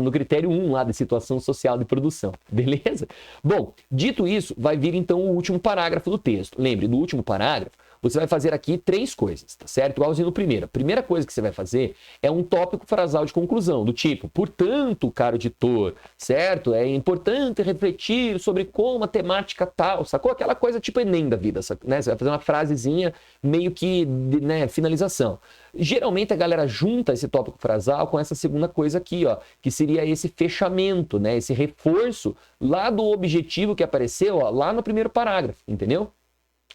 no critério 1 lá de situação social de produção, beleza? Bom, dito isso, vai vir então o último parágrafo do texto. Lembre, no último parágrafo, você vai fazer aqui 3 coisas, tá certo? Igualzinho no primeiro. A primeira coisa que você vai fazer é um tópico frasal de conclusão, do tipo, portanto, caro editor, certo? É importante refletir sobre como a temática tal, sacou? Aquela coisa tipo Enem da vida, né? Você vai fazer uma frasezinha meio que, né, finalização. Geralmente a galera junta esse tópico frasal com essa segunda coisa aqui, ó, que seria esse fechamento, né? Esse reforço lá do objetivo que apareceu, ó, lá no primeiro parágrafo, entendeu?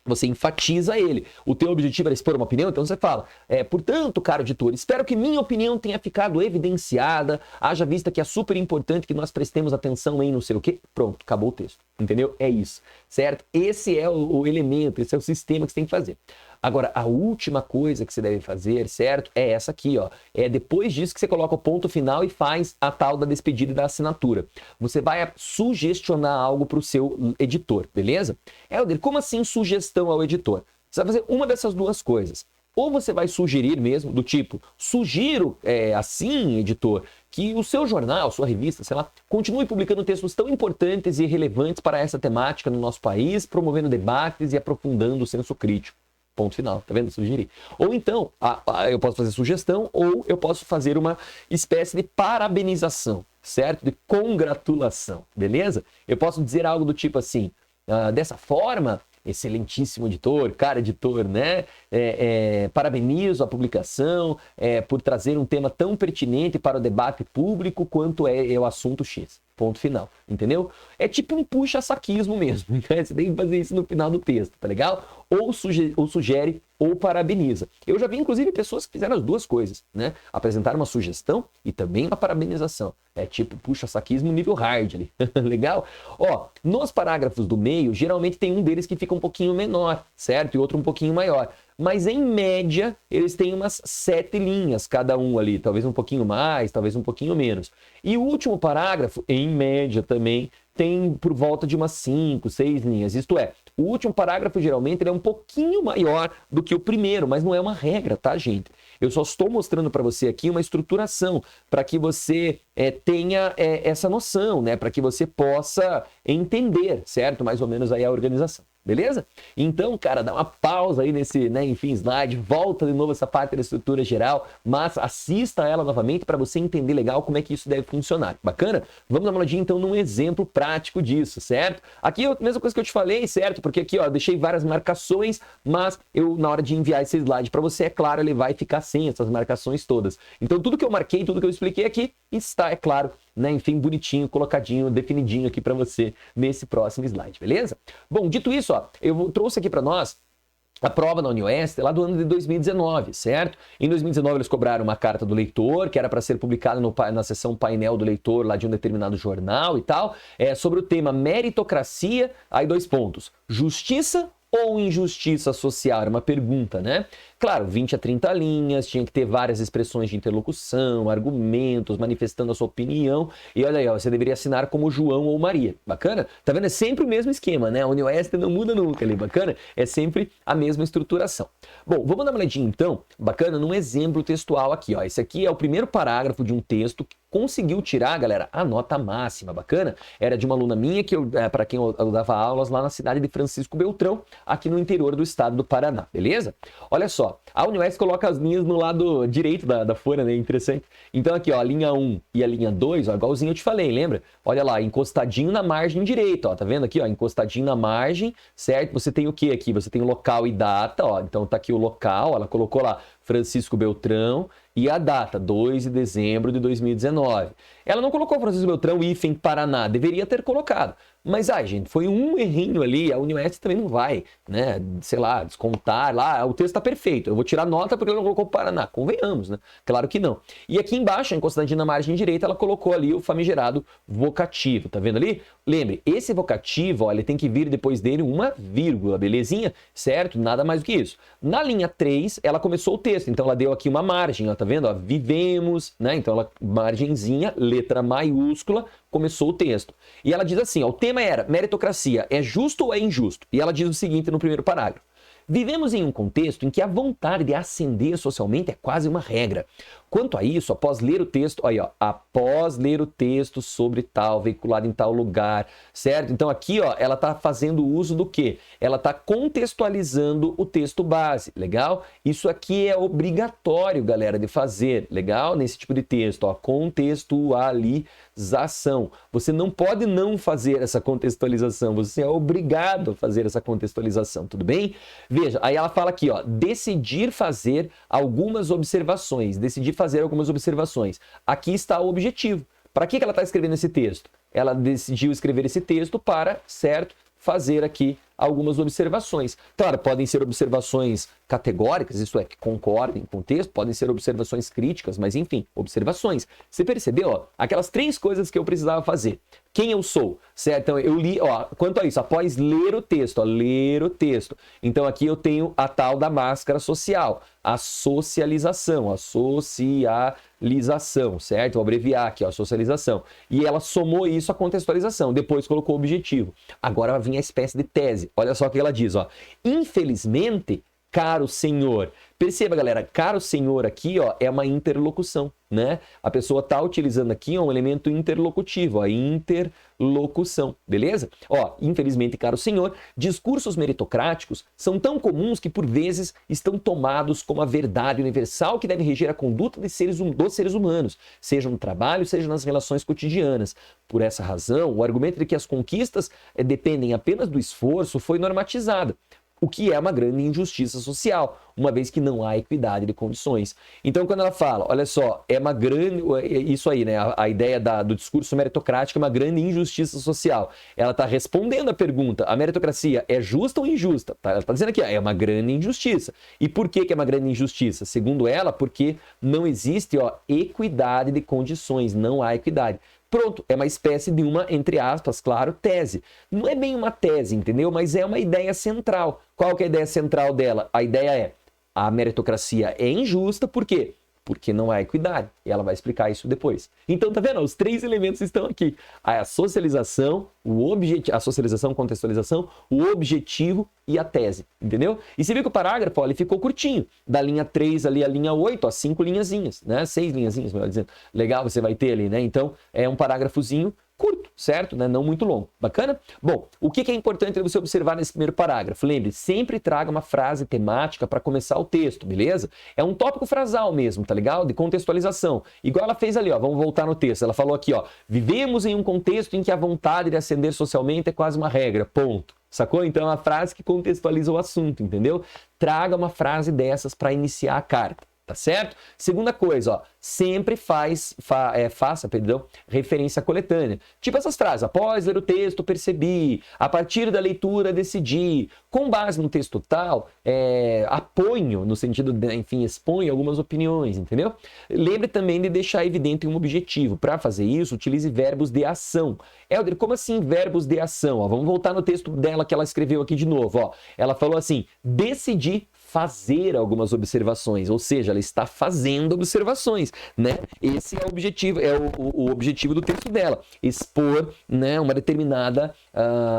Você enfatiza ele. O teu objetivo era expor uma opinião, então você fala, portanto, caro editor, espero que minha opinião tenha ficado evidenciada, haja vista que é super importante que nós prestemos atenção em não sei o quê. Pronto, acabou o texto, entendeu? É isso, certo? Esse é o elemento, esse é o sistema que você tem que fazer. Agora, a última coisa que você deve fazer, certo? É essa aqui, ó. É depois disso que você coloca o ponto final e faz a tal da despedida e da assinatura. Você vai sugestionar algo para o seu editor, beleza? Helder, como assim sugestão ao editor? Você vai fazer uma dessas duas coisas. Ou você vai sugerir mesmo, do tipo, sugiro assim, editor, que o seu jornal, sua revista, sei lá, continue publicando textos tão importantes e relevantes para essa temática no nosso país, promovendo debates e aprofundando o senso crítico. Ponto final, tá vendo? Sugerir. Ou então, eu posso fazer sugestão ou eu posso fazer uma espécie de parabenização, certo? De congratulação, beleza? Eu posso dizer algo do tipo assim, dessa forma, excelentíssimo editor, cara editor, né? Parabenizo a publicação por trazer um tema tão pertinente para o debate público quanto é o assunto X. Ponto final, entendeu? É tipo um puxa-saquismo mesmo, né? Você tem que fazer isso no final do texto, tá legal? Ou sugere ou parabeniza. Eu já vi, inclusive, pessoas que fizeram as duas coisas, né? Apresentaram uma sugestão e também uma parabenização. É tipo puxa-saquismo nível hard ali, legal? Ó, nos parágrafos do meio, geralmente tem um deles que fica um pouquinho menor, certo? E outro um pouquinho maior. Mas, em média, eles têm umas 7 linhas, cada um ali. Talvez um pouquinho mais, talvez um pouquinho menos. E o último parágrafo, em média também, tem por volta de umas 5, 6 linhas. Isto é, o último parágrafo, geralmente, ele é um pouquinho maior do que o primeiro, mas não é uma regra, tá, gente? Eu só estou mostrando para você aqui uma estruturação, para que você tenha essa noção, né? Para que você possa entender, certo? Mais ou menos aí a organização. Beleza? Então, cara, dá uma pausa aí nesse, né, enfim, slide, volta de novo essa parte da estrutura geral, mas assista ela novamente para você entender legal como é que isso deve funcionar. Bacana? Vamos dar uma olhadinha então num exemplo prático disso, certo? Aqui é a mesma coisa que eu te falei, certo? Porque aqui, ó, eu deixei várias marcações, mas eu, na hora de enviar esse slide para você, é claro, ele vai ficar sem essas marcações todas. Então, tudo que eu marquei, tudo que eu expliquei aqui, está, é claro, né, enfim, bonitinho, colocadinho, definidinho aqui para você nesse próximo slide, beleza? Bom, dito isso, ó, eu trouxe aqui para nós a prova da UniOeste lá do ano de 2019, certo? Em 2019 eles cobraram uma carta do leitor, que era para ser publicada na seção painel do leitor lá de um determinado jornal e tal, sobre o tema meritocracia, aí 2 pontos, justiça ou injustiça social? Era uma pergunta, né? Claro, 20 a 30 linhas, tinha que ter várias expressões de interlocução, argumentos, manifestando a sua opinião. E olha aí, ó, você deveria assinar como João ou Maria. Bacana? Tá vendo? É sempre o mesmo esquema, né? A UniOeste não muda nunca ali, bacana? É sempre a mesma estruturação. Bom, vamos dar uma olhadinha então, bacana, num exemplo textual aqui, ó. Esse aqui é o primeiro parágrafo de um texto que conseguiu tirar, galera, a nota máxima, bacana? Era de uma aluna minha, para quem eu dava aulas lá na cidade de Francisco Beltrão, aqui no interior do estado do Paraná, beleza? Olha só, a UniOeste coloca as linhas no lado direito da folha, né? Interessante. Então aqui, ó, a linha 1 e a linha 2, ó, igualzinho eu te falei, lembra? Olha lá, encostadinho na margem direita, ó, tá vendo aqui, ó, encostadinho na margem, certo? Você tem o que aqui? Você tem o local e data, ó, então tá aqui o local, ela colocou lá, Francisco Beltrão e a data, 2 de dezembro de 2019. Ela não colocou Francisco Beltrão, hífen Paraná, deveria ter colocado. Mas, gente, foi um errinho ali, a Unioeste também não vai, né, sei lá, descontar lá, o texto tá perfeito, eu vou tirar nota porque ela não colocou Paraná, convenhamos, né, claro que não. E aqui embaixo, em Constantino na margem direita, ela colocou ali o famigerado vocativo, tá vendo ali? Lembre, esse vocativo, ó, ele tem que vir depois dele uma vírgula, belezinha? Certo? Nada mais do que isso. Na linha 3, ela começou o texto, então ela deu aqui uma margem, ó, tá vendo? Ó, vivemos, né, então ela, margenzinha, letra maiúscula, começou o texto. E ela diz assim, ó, o tema era meritocracia, é justo ou é injusto? E ela diz o seguinte no primeiro parágrafo. Vivemos em um contexto em que a vontade de ascender socialmente é quase uma regra. Quanto a isso, após ler o texto, aí, ó, após ler o texto sobre tal, veiculado em tal lugar, certo? Então aqui, ó, ela está fazendo uso do quê? Ela está contextualizando o texto base, legal? Isso aqui é obrigatório, galera, de fazer, legal? Nesse tipo de texto, ó, contextualização. Você não pode não fazer essa contextualização, você é obrigado a fazer essa contextualização, tudo bem? Veja, aí ela fala aqui, ó, decidir fazer algumas observações, Aqui está o objetivo. Para que ela está escrevendo esse texto? Ela decidiu escrever esse texto para, certo, fazer aqui algumas observações. Claro, podem ser observações categóricas, isso é, que concordem com o texto, podem ser observações críticas, mas enfim, observações. Você percebeu, ó, aquelas 3 coisas que eu precisava fazer. Quem eu sou, certo? Então, eu li, ó, quanto a isso, após ler o texto, ó, ler o texto. Então, aqui eu tenho a tal da máscara social, a socialização, certo? Vou abreviar aqui, ó, socialização. E ela somou isso à contextualização, depois colocou o objetivo. Agora vai vir a espécie de tese. Olha só o que ela diz, ó. Infelizmente, caro senhor. Perceba, galera, caro senhor aqui, ó, é uma interlocução, né? A pessoa tá utilizando aqui, ó, um elemento interlocutivo, ó, interlocução, beleza? Ó, infelizmente, caro senhor, discursos meritocráticos são tão comuns que, por vezes, estão tomados como a verdade universal que deve reger a conduta dos seres humanos, seja no trabalho, seja nas relações cotidianas. Por essa razão, o argumento de que as conquistas dependem apenas do esforço foi normatizado, o que é uma grande injustiça social, uma vez que não há equidade de condições. Então, quando ela fala, olha só, é uma grande, isso aí, né, a ideia do discurso meritocrático é uma grande injustiça social. Ela está respondendo a pergunta, a meritocracia é justa ou injusta? Ela está dizendo aqui, ó, é uma grande injustiça. E por que é uma grande injustiça? Segundo ela, porque não existe, ó, equidade de condições, não há equidade. Pronto, é uma espécie de uma, entre aspas, claro, tese. Não é bem uma tese, entendeu? Mas é uma ideia central. Qual que é a ideia central dela? A ideia é, a meritocracia é injusta, por quê? Porque não há equidade. E ela vai explicar isso depois. Então, tá vendo? Os 3 elementos estão aqui. A socialização, a socialização, contextualização, o objetivo e a tese. Entendeu? E você viu que o parágrafo, ó, ele ficou curtinho. Da linha 3 ali à linha 8, ó, 5 linhazinhas, né? 6 linhazinhas, melhor dizendo. Legal, você vai ter ali, né? Então, é um parágrafozinho curto, certo? Né? Não muito longo. Bacana? Bom, o que é importante você observar nesse primeiro parágrafo? Lembre, sempre traga uma frase temática para começar o texto, beleza? É um tópico frasal mesmo, tá legal? De contextualização. Igual ela fez ali, ó. Vamos voltar no texto. Ela falou aqui, ó. Vivemos em um contexto em que a vontade de ascender socialmente é quase uma regra. Ponto. Sacou? Então é uma frase que contextualiza o assunto, entendeu? Traga uma frase dessas para iniciar a carta. Tá certo? Segunda coisa, ó, sempre faça referência coletânea. Tipo essas frases, após ler o texto percebi, a partir da leitura decidi, com base no texto tal, aponho, no sentido de, enfim, exponho algumas opiniões, entendeu? Lembre também de deixar evidente um objetivo. Para fazer isso, utilize verbos de ação. Helder, como assim verbos de ação? Ó, vamos voltar no texto dela que ela escreveu aqui de novo. Ó. Ela falou assim, decidi fazer algumas observações, ou seja, ela está fazendo observações, né? Esse é o objetivo, é o objetivo do texto dela, expor, né, uma determinada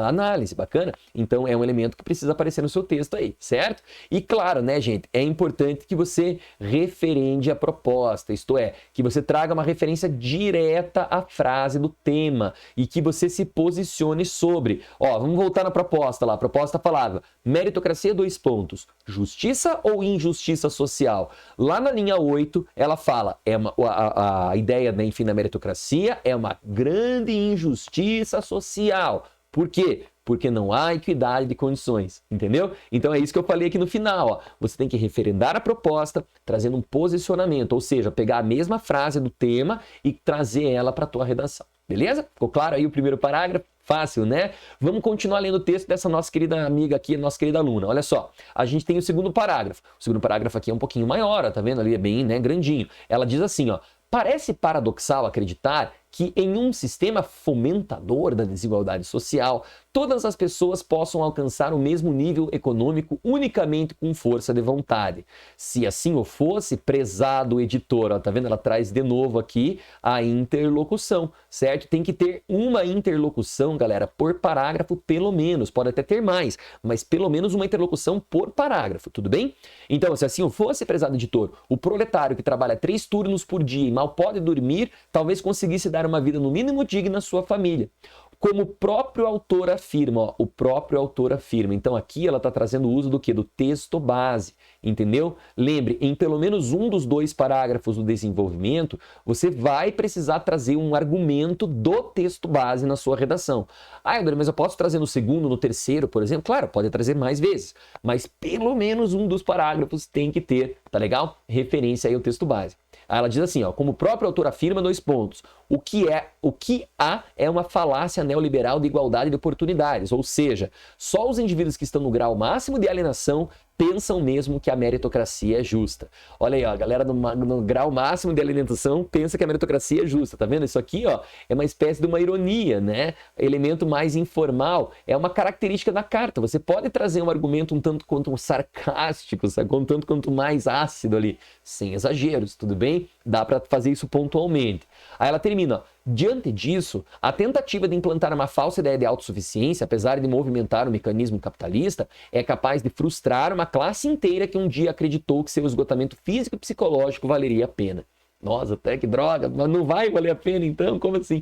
análise, bacana? Então é um elemento que precisa aparecer no seu texto aí, certo? E claro, né, gente, é importante que você referende a proposta, isto é, que você traga uma referência direta à frase do tema e que você se posicione sobre. Ó, vamos voltar na proposta lá, a proposta falava, meritocracia, 2 pontos, justiça ou injustiça social? Lá na linha 8, ela fala, a ideia, né, enfim, da meritocracia é uma grande injustiça social. Por quê? Porque não há equidade de condições, entendeu? Então é isso que eu falei aqui no final, ó. Você tem que referendar a proposta, trazendo um posicionamento, ou seja, pegar a mesma frase do tema e trazer ela para a tua redação, beleza? Ficou claro aí o primeiro parágrafo? Fácil, né? Vamos continuar lendo o texto dessa nossa querida amiga aqui, nossa querida aluna. Olha só, a gente tem o segundo parágrafo. O segundo parágrafo aqui é um pouquinho maior, ó, tá vendo ali? É bem, né, grandinho. Ela diz assim, ó. Parece paradoxal acreditar que em um sistema fomentador da desigualdade social, todas as pessoas possam alcançar o mesmo nível econômico unicamente com força de vontade. Se assim o fosse, prezado editor, ó, tá vendo? Ela traz de novo aqui a interlocução, certo? Tem que ter uma interlocução, galera, por parágrafo pelo menos, pode até ter mais, mas pelo menos uma interlocução por parágrafo, tudo bem? Então, se assim o fosse, prezado editor, o proletário que trabalha 3 turnos por dia e mal pode dormir, talvez conseguisse dar uma vida no mínimo digna à sua família. Como o próprio autor afirma, ó, o próprio autor afirma. Então aqui ela está trazendo o uso do quê? Do texto base, entendeu? Lembre, em pelo menos um dos 2 parágrafos do desenvolvimento, você vai precisar trazer um argumento do texto base na sua redação. Ah, André, mas eu posso trazer no segundo, no terceiro, por exemplo? Claro, pode trazer mais vezes, mas pelo menos um dos parágrafos tem que ter, tá legal? Referência aí ao texto base. Aí ela diz assim, ó, como o próprio autor afirma, 2 pontos. O que há é uma falácia neoliberal de igualdade de oportunidades, ou seja, só os indivíduos que estão no grau máximo de alienação pensam mesmo que a meritocracia é justa. Olha aí, ó, a galera no grau máximo de alienação pensa que a meritocracia é justa, tá vendo? Isso aqui, ó, é uma espécie de uma ironia, né? Elemento mais informal, é uma característica da carta. Você pode trazer um argumento um tanto quanto sarcástico, sabe? Um tanto quanto mais ácido ali, sem exageros, tudo bem? Dá para fazer isso pontualmente. Aí ela termina, ó. Diante disso, a tentativa de implantar uma falsa ideia de autossuficiência, apesar de movimentar o mecanismo capitalista, é capaz de frustrar uma classe inteira que um dia acreditou que seu esgotamento físico e psicológico valeria a pena. Nossa, até que droga, mas não vai valer a pena então? Como assim?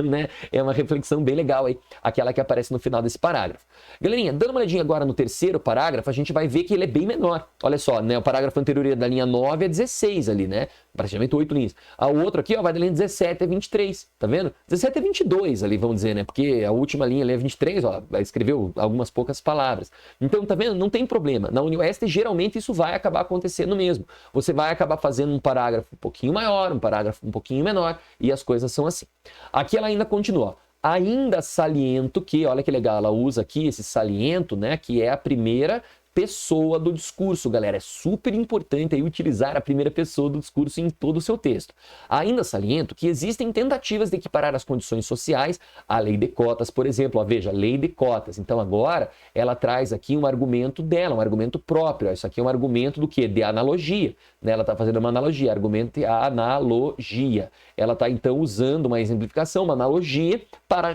Né? É uma reflexão bem legal aí, aquela que aparece no final desse parágrafo. Galerinha, dando uma olhadinha agora no terceiro parágrafo, a gente vai ver que ele é bem menor. Olha só, né? O parágrafo anterior é da linha 9 a 16 ali, né? Praticamente 8 linhas. O outro aqui, ó, vai da linha 17 a 23, tá vendo? 17 a 22 ali, vamos dizer, né? Porque a última linha ali é 23, ó, escreveu algumas poucas palavras. Então, tá vendo? Não tem problema. Na UniOeste, geralmente, isso vai acabar acontecendo mesmo. Você vai acabar fazendo um parágrafo um pouquinho maior, um parágrafo um pouquinho menor, e as coisas são assim. Aqui ela ainda continua. Ainda saliento que, olha que legal, ela usa aqui esse saliento, né? Que é a primeira pessoa do discurso, galera. É super importante aí utilizar a primeira pessoa do discurso em todo o seu texto. Ainda saliento que existem tentativas de equiparar as condições sociais à lei de cotas, por exemplo. Ó, veja, lei de cotas. Então agora ela traz aqui um argumento dela, um argumento próprio. Ó, isso aqui é um argumento do quê? De analogia. Né? Ela está fazendo uma analogia, argumento de analogia. Ela está então usando uma exemplificação, uma analogia para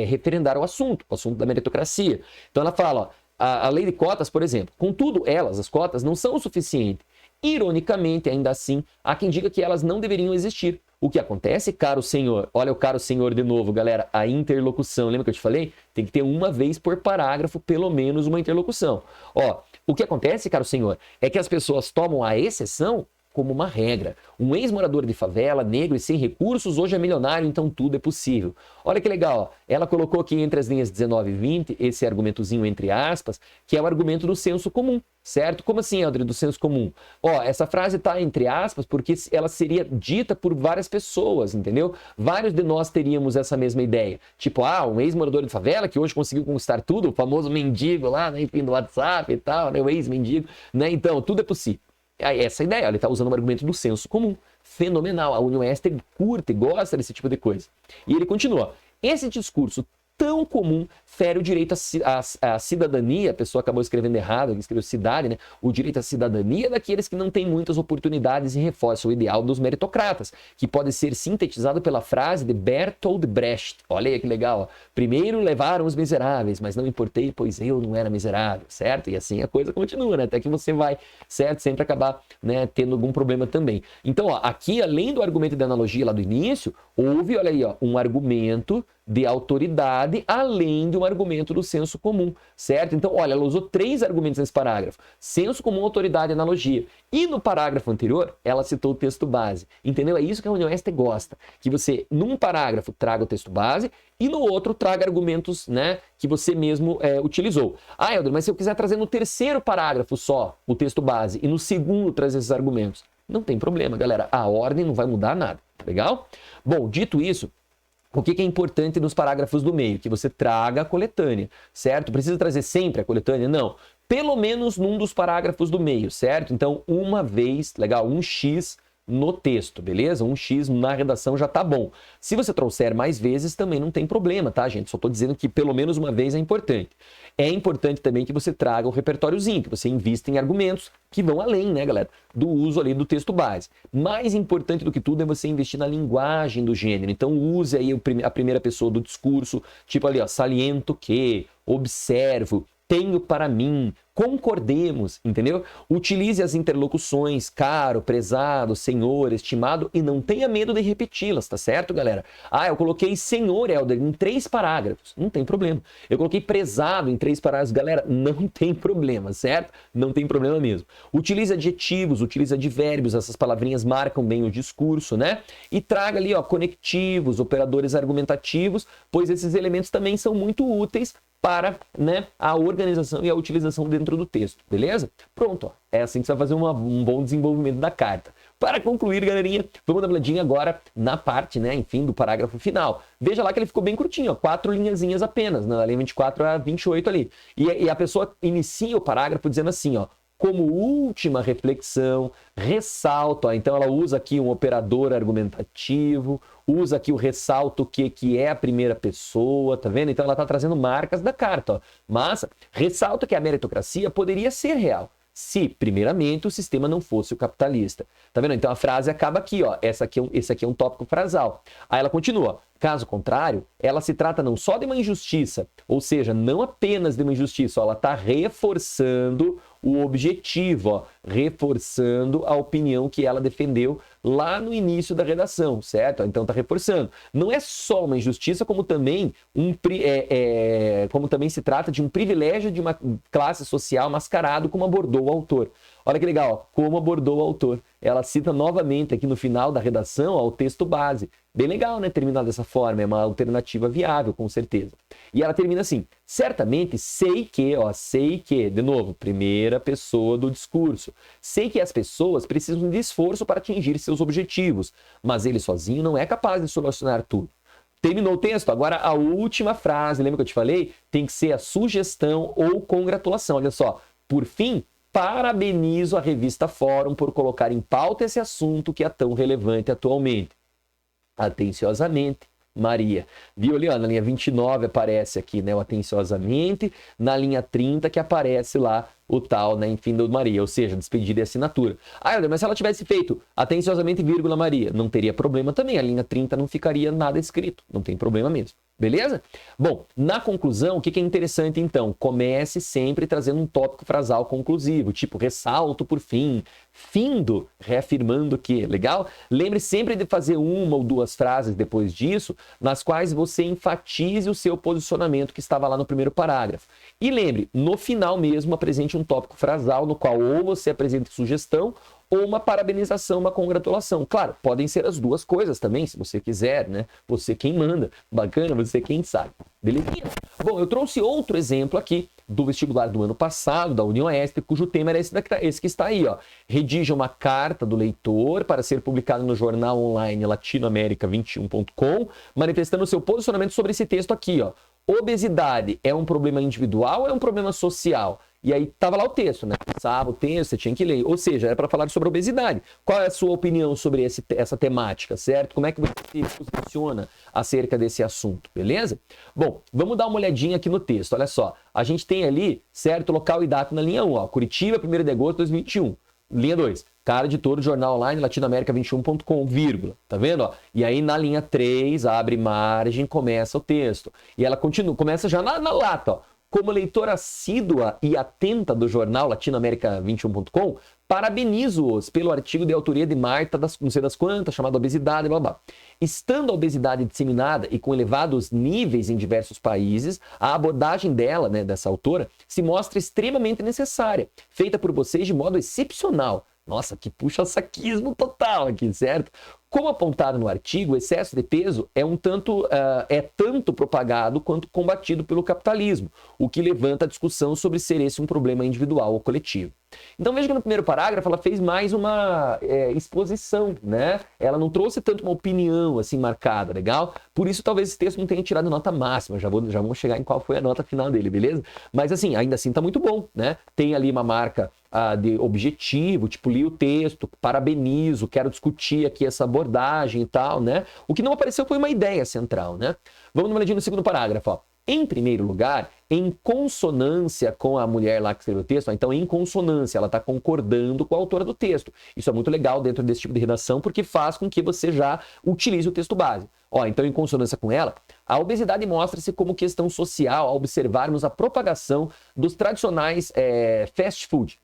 referendar o assunto da meritocracia. Então ela fala, ó, a lei de cotas, por exemplo, contudo, as cotas, não são o suficiente. Ironicamente, ainda assim, há quem diga que elas não deveriam existir. O que acontece, caro senhor? Olha o caro senhor de novo, galera, a interlocução. Lembra que eu te falei? Tem que ter uma vez por parágrafo, pelo menos uma interlocução. Ó, o que acontece, caro senhor, é que as pessoas tomam a exceção como uma regra. Um ex-morador de favela, negro e sem recursos, hoje é milionário, então tudo é possível. Olha que legal, ó. Ela colocou aqui entre as linhas 19 e 20, esse argumentozinho entre aspas, que é o argumento do senso comum, certo? Como assim, André, do senso comum? Ó, essa frase está entre aspas porque ela seria dita por várias pessoas, entendeu? Vários de nós teríamos essa mesma ideia. Tipo, um ex-morador de favela que hoje conseguiu conquistar tudo, o famoso mendigo lá, né, enfim, do WhatsApp e tal, né, o ex-mendigo, né? Então, tudo é possível. Essa ideia, ele está usando o argumento do senso comum. Fenomenal. A UniOeste curte e gosta desse tipo de coisa. E ele continua. Esse discurso tão comum fere o direito à cidadania, a pessoa acabou escrevendo errado, escreveu cidade, né? O direito à cidadania daqueles que não têm muitas oportunidades e reforça o ideal dos meritocratas, que pode ser sintetizado pela frase de Bertolt Brecht. Olha aí que legal, ó. Primeiro levaram os miseráveis, mas não importei, pois eu não era miserável, certo? E assim a coisa continua, né? Até que você vai, certo? Sempre acabar, né, tendo algum problema também. Então, ó, aqui, além do argumento de analogia lá do início, houve, olha aí, ó, um argumento de autoridade, além de um argumento do senso comum, certo? Então, olha, ela usou 3 argumentos nesse parágrafo: senso comum, autoridade e analogia. E no parágrafo anterior, ela citou o texto base. Entendeu? É isso que a Unioeste gosta, que você, num parágrafo, traga o texto base e no outro traga argumentos, né, que você mesmo utilizou. Ah, Helder, mas se eu quiser trazer no terceiro parágrafo só o texto base e no segundo trazer esses argumentos, não tem problema, galera. A ordem não vai mudar nada. Legal? Bom, dito isso, o que é importante nos parágrafos do meio? Que você traga a coletânea, certo? Precisa trazer sempre a coletânea? Não. Pelo menos num dos parágrafos do meio, certo? Então, uma vez, legal, 1x no texto, beleza? 1x na redação já tá bom. Se você trouxer mais vezes, também não tem problema, tá, gente? Só tô dizendo que pelo menos uma vez é importante. É importante também que você traga o repertóriozinho, que você invista em argumentos que vão além, né, galera, do uso ali do texto base. Mais importante do que tudo é você investir na linguagem do gênero. Então, use aí a primeira pessoa do discurso, tipo ali, ó, saliento que, observo, tenho para mim, concordemos, entendeu? Utilize as interlocuções, caro, prezado, senhor, estimado, e não tenha medo de repeti-las, tá certo, galera? Ah, eu coloquei senhor, Helder, em 3 parágrafos, não tem problema. Eu coloquei prezado em 3 parágrafos, galera, não tem problema, certo? Não tem problema mesmo. Utilize adjetivos, utilize advérbios, essas palavrinhas marcam bem o discurso, né? E traga ali, ó, conectivos, operadores argumentativos, pois esses elementos também são muito úteis para, né, a organização e a utilização dentro do texto, beleza? Pronto, ó. É assim que você vai fazer um bom desenvolvimento da carta. Para concluir, galerinha, vamos dar uma olhadinha agora na parte, né, enfim, do parágrafo final. Veja lá que ele ficou bem curtinho, ó, 4 linhazinhas apenas, na linha 24 a 28 ali. E a pessoa inicia o parágrafo dizendo assim, ó: como última reflexão, ressalto, ó, então ela usa aqui um operador argumentativo, usa aqui o ressalto que é a primeira pessoa, tá vendo? Então ela tá trazendo marcas da carta, ó. Mas ressalta que a meritocracia poderia ser real, se, primeiramente, o sistema não fosse o capitalista. Tá vendo? Então a frase acaba aqui, ó. Esse aqui é um tópico frasal. Aí ela continua: caso contrário, ela se trata não só de uma injustiça, ou seja, não apenas de uma injustiça, ó, ela está reforçando o objetivo, ó, reforçando a opinião que ela defendeu lá no início da redação, certo? Então está reforçando. Não é só uma injustiça, como também, como também se trata de um privilégio de uma classe social mascarado, como abordou o autor. Olha que legal, ó, como abordou o autor. Ela cita novamente aqui no final da redação, ó, o texto base. Bem legal, né? Terminar dessa forma, é uma alternativa viável, com certeza. E ela termina assim: certamente sei que, de novo, primeira pessoa do discurso. Sei que as pessoas precisam de esforço para atingir seus objetivos, mas ele sozinho não é capaz de solucionar tudo. Terminou o texto, agora a última frase, lembra que eu te falei? Tem que ser a sugestão ou congratulação. Olha só, por fim, parabenizo a revista Fórum por colocar em pauta esse assunto que é tão relevante atualmente. Atenciosamente, Maria. Viu ali, ó, na linha 29 aparece aqui, né, o atenciosamente, na linha 30 que aparece lá o tal, né, enfim, do Maria, ou seja, despedida e assinatura. Ah, Helder, mas se ela tivesse feito atenciosamente, vírgula, Maria, não teria problema também, a linha 30 não ficaria nada escrito, não tem problema mesmo. Beleza? Bom, na conclusão, o que é interessante então? Comece sempre trazendo um tópico frasal conclusivo, tipo ressalto por fim, findo, reafirmando que, legal? Lembre sempre de fazer uma ou 2 frases depois disso, nas quais você enfatize o seu posicionamento que estava lá no primeiro parágrafo. E lembre, no final mesmo, apresente um tópico frasal no qual ou você apresenta sugestão ou uma parabenização, uma congratulação. Claro, podem ser as 2 coisas também, se você quiser, né? Você quem manda. Bacana, você quem sabe. Beleza? Bom, eu trouxe outro exemplo aqui do vestibular do ano passado, da Unioeste, cujo tema era esse que está aí, ó. Redija uma carta do leitor para ser publicada no jornal online latinoamerica21.com, manifestando seu posicionamento sobre esse texto aqui, ó. Obesidade é um problema individual ou é um problema social? E aí tava lá o texto, né? Sabe o texto, você tinha que ler. Ou seja, era para falar sobre obesidade. Qual é a sua opinião sobre essa temática, certo? Como é que você se posiciona acerca desse assunto, beleza? Bom, vamos dar uma olhadinha aqui no texto. Olha só, a gente tem ali, certo, local e data na linha 1, ó. Curitiba, 1º de agosto de 2021. Linha 2, cara editor do jornal online latinoamerica21.com, vírgula. Tá vendo, ó? E aí na linha 3, abre margem, começa o texto. E ela continua, começa já na lata, ó. Como leitora assídua e atenta do jornal latinoamerica21.com, Parabenizo-os pelo artigo de autoria de Marta, não sei das quantas, chamado Obesidade, blá blá. Estando a obesidade disseminada e com elevados níveis em diversos países, a abordagem dela, né, dessa autora, se mostra extremamente necessária, feita por vocês de modo excepcional. Nossa, que puxa-saquismo total aqui, certo? Como apontado no artigo, o excesso de peso é tanto propagado quanto combatido pelo capitalismo, o que levanta a discussão sobre ser esse um problema individual ou coletivo. Então veja que no primeiro parágrafo ela fez mais uma exposição, né? Ela não trouxe tanto uma opinião assim marcada, legal? Por isso talvez esse texto não tenha tirado nota máxima, já vamos chegar em qual foi a nota final dele, beleza? Mas assim, ainda assim tá muito bom, né? Tem ali uma marca de objetivo, tipo, li o texto, parabenizo, quero discutir aqui essa abordagem e tal, né? O que não apareceu foi uma ideia central, né? Vamos dar uma olhadinha no segundo parágrafo, ó. Em primeiro lugar, em consonância com a mulher lá que escreveu o texto, então em consonância, ela está concordando com a autora do texto. Isso é muito legal dentro desse tipo de redação, porque faz com que você já utilize o texto base. Ó, então em consonância com ela, a obesidade mostra-se como questão social ao observarmos a propagação dos tradicionais fast food.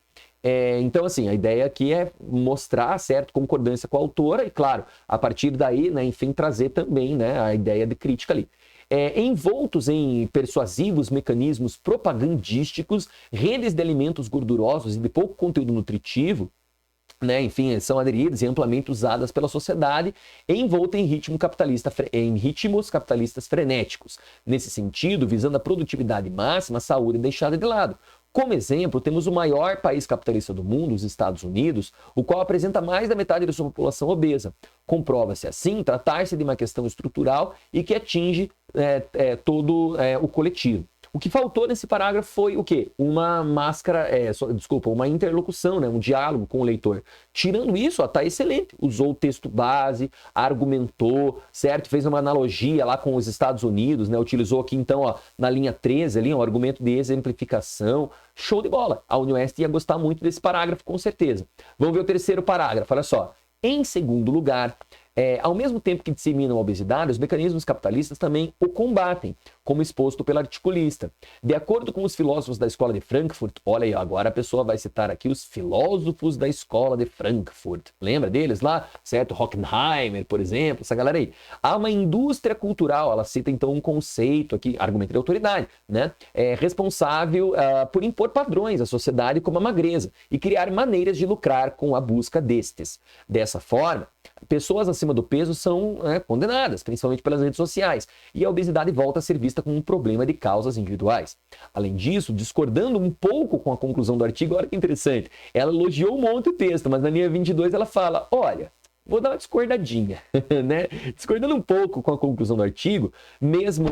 Então, assim, a ideia aqui é mostrar, certo, concordância com a autora e, claro, a partir daí, né, enfim, trazer também, né, a ideia de crítica ali. Envoltos em persuasivos mecanismos propagandísticos, redes de alimentos gordurosos e de pouco conteúdo nutritivo, né, enfim, são aderidas e amplamente usadas pela sociedade, envolta em ritmos capitalistas frenéticos. Nesse sentido, visando a produtividade máxima, a saúde é deixada de lado. Como exemplo, temos o maior país capitalista do mundo, os Estados Unidos, o qual apresenta mais da metade da sua população obesa. Comprova-se, assim, tratar-se de uma questão estrutural e que atinge todo o coletivo. O que faltou nesse parágrafo foi o quê? Uma uma interlocução, né? Um diálogo com o leitor. Tirando isso, ó, tá excelente. Usou o texto base, argumentou, certo? Fez uma analogia lá com os Estados Unidos, né? Utilizou aqui, então, ó, na linha 13 ali, um argumento de exemplificação. Show de bola. A Unioeste ia gostar muito desse parágrafo, com certeza. Vamos ver o terceiro parágrafo, olha só. Em segundo lugar, ao mesmo tempo que disseminam a obesidade, os mecanismos capitalistas também o combatem, como exposto pela articulista. De acordo com os filósofos da Escola de Frankfurt, olha aí, agora a pessoa vai citar aqui os filósofos da Escola de Frankfurt. Lembra deles lá? Certo? Horkheimer, por exemplo, essa galera aí. Há uma indústria cultural, ela cita então um conceito aqui, argumento de autoridade, né? Responsável por impor padrões à sociedade como a magreza e criar maneiras de lucrar com a busca destes. Dessa forma, pessoas acima do peso são condenadas, principalmente pelas redes sociais, e a obesidade volta a ser vista como um problema de causas individuais. Além disso, discordando um pouco com a conclusão do artigo, olha que interessante, ela elogiou um monte o texto, mas na linha 22 ela fala, olha, vou dar uma discordadinha, né? Discordando um pouco com a conclusão do artigo, mesmo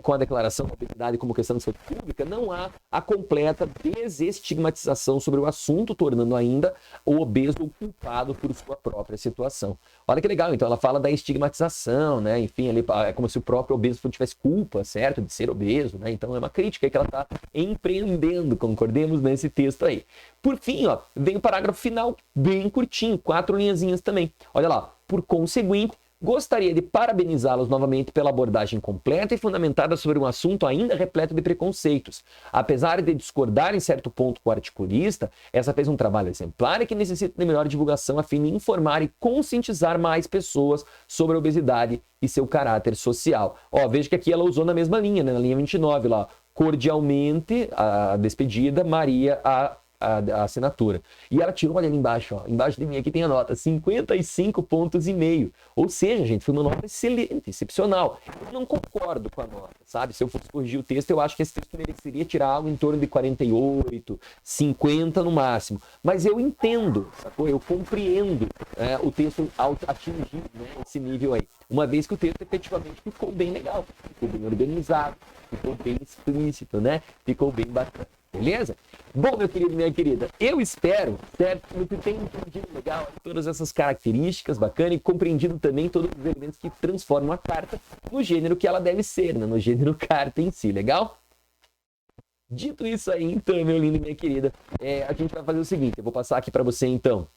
com a declaração da obesidade como questão de saúde pública, não há a completa desestigmatização sobre o assunto, tornando ainda o obeso o culpado por sua própria situação. Olha que legal, então ela fala da estigmatização, né? Enfim, ali, é como se o próprio obeso não tivesse culpa, certo? De ser obeso, né? Então é uma crítica que ela está empreendendo, concordemos nesse texto aí. Por fim, ó, vem o parágrafo final, bem curtinho, 4 linhazinhas também. Olha lá, por conseguinte, gostaria de parabenizá-los novamente pela abordagem completa e fundamentada sobre um assunto ainda repleto de preconceitos. Apesar de discordar em certo ponto com o articulista, essa fez um trabalho exemplar e que necessita de melhor divulgação a fim de informar e conscientizar mais pessoas sobre a obesidade e seu caráter social. Ó, veja que aqui ela usou na mesma linha, né? Na linha 29 lá, cordialmente, a despedida, Maria, a assinatura. E ela tirou, olha ali embaixo, ó, embaixo de mim aqui tem a nota, 55,5 pontos. Ou seja, gente, foi uma nota excelente, excepcional. Eu não concordo com a nota, sabe? Se eu fosse corrigir o texto, eu acho que esse texto mereceria tirar algo em torno de 48, 50 no máximo. Mas eu entendo, sacou? Eu compreendo o texto ao atingir, né, esse nível aí. Uma vez que o texto efetivamente ficou bem legal, ficou bem organizado, ficou bem explícito, né? Ficou bem bacana. Beleza? Bom, meu querido e minha querida, eu espero, certo, que você tenha entendido legal todas essas características bacanas e compreendido também todos os elementos que transformam a carta no gênero que ela deve ser, né? No gênero carta em si, legal? Dito isso aí, então, meu lindo e minha querida, a gente vai fazer o seguinte, eu vou passar aqui para você, então,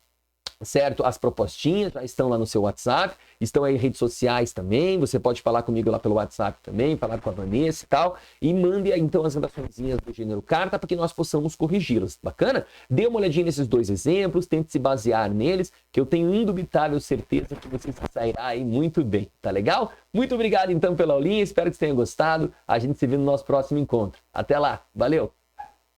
certo? As propostinhas já estão lá no seu WhatsApp, estão aí em redes sociais também, você pode falar comigo lá pelo WhatsApp também, falar com a Vanessa e tal, e mande aí então as redaçõezinhas do gênero carta para que nós possamos corrigi-las, bacana? Dê uma olhadinha nesses dois exemplos, tente se basear neles, que eu tenho indubitável certeza que você sairá aí muito bem, tá legal? Muito obrigado então pela aulinha, espero que você tenha gostado, a gente se vê no nosso próximo encontro. Até lá, valeu!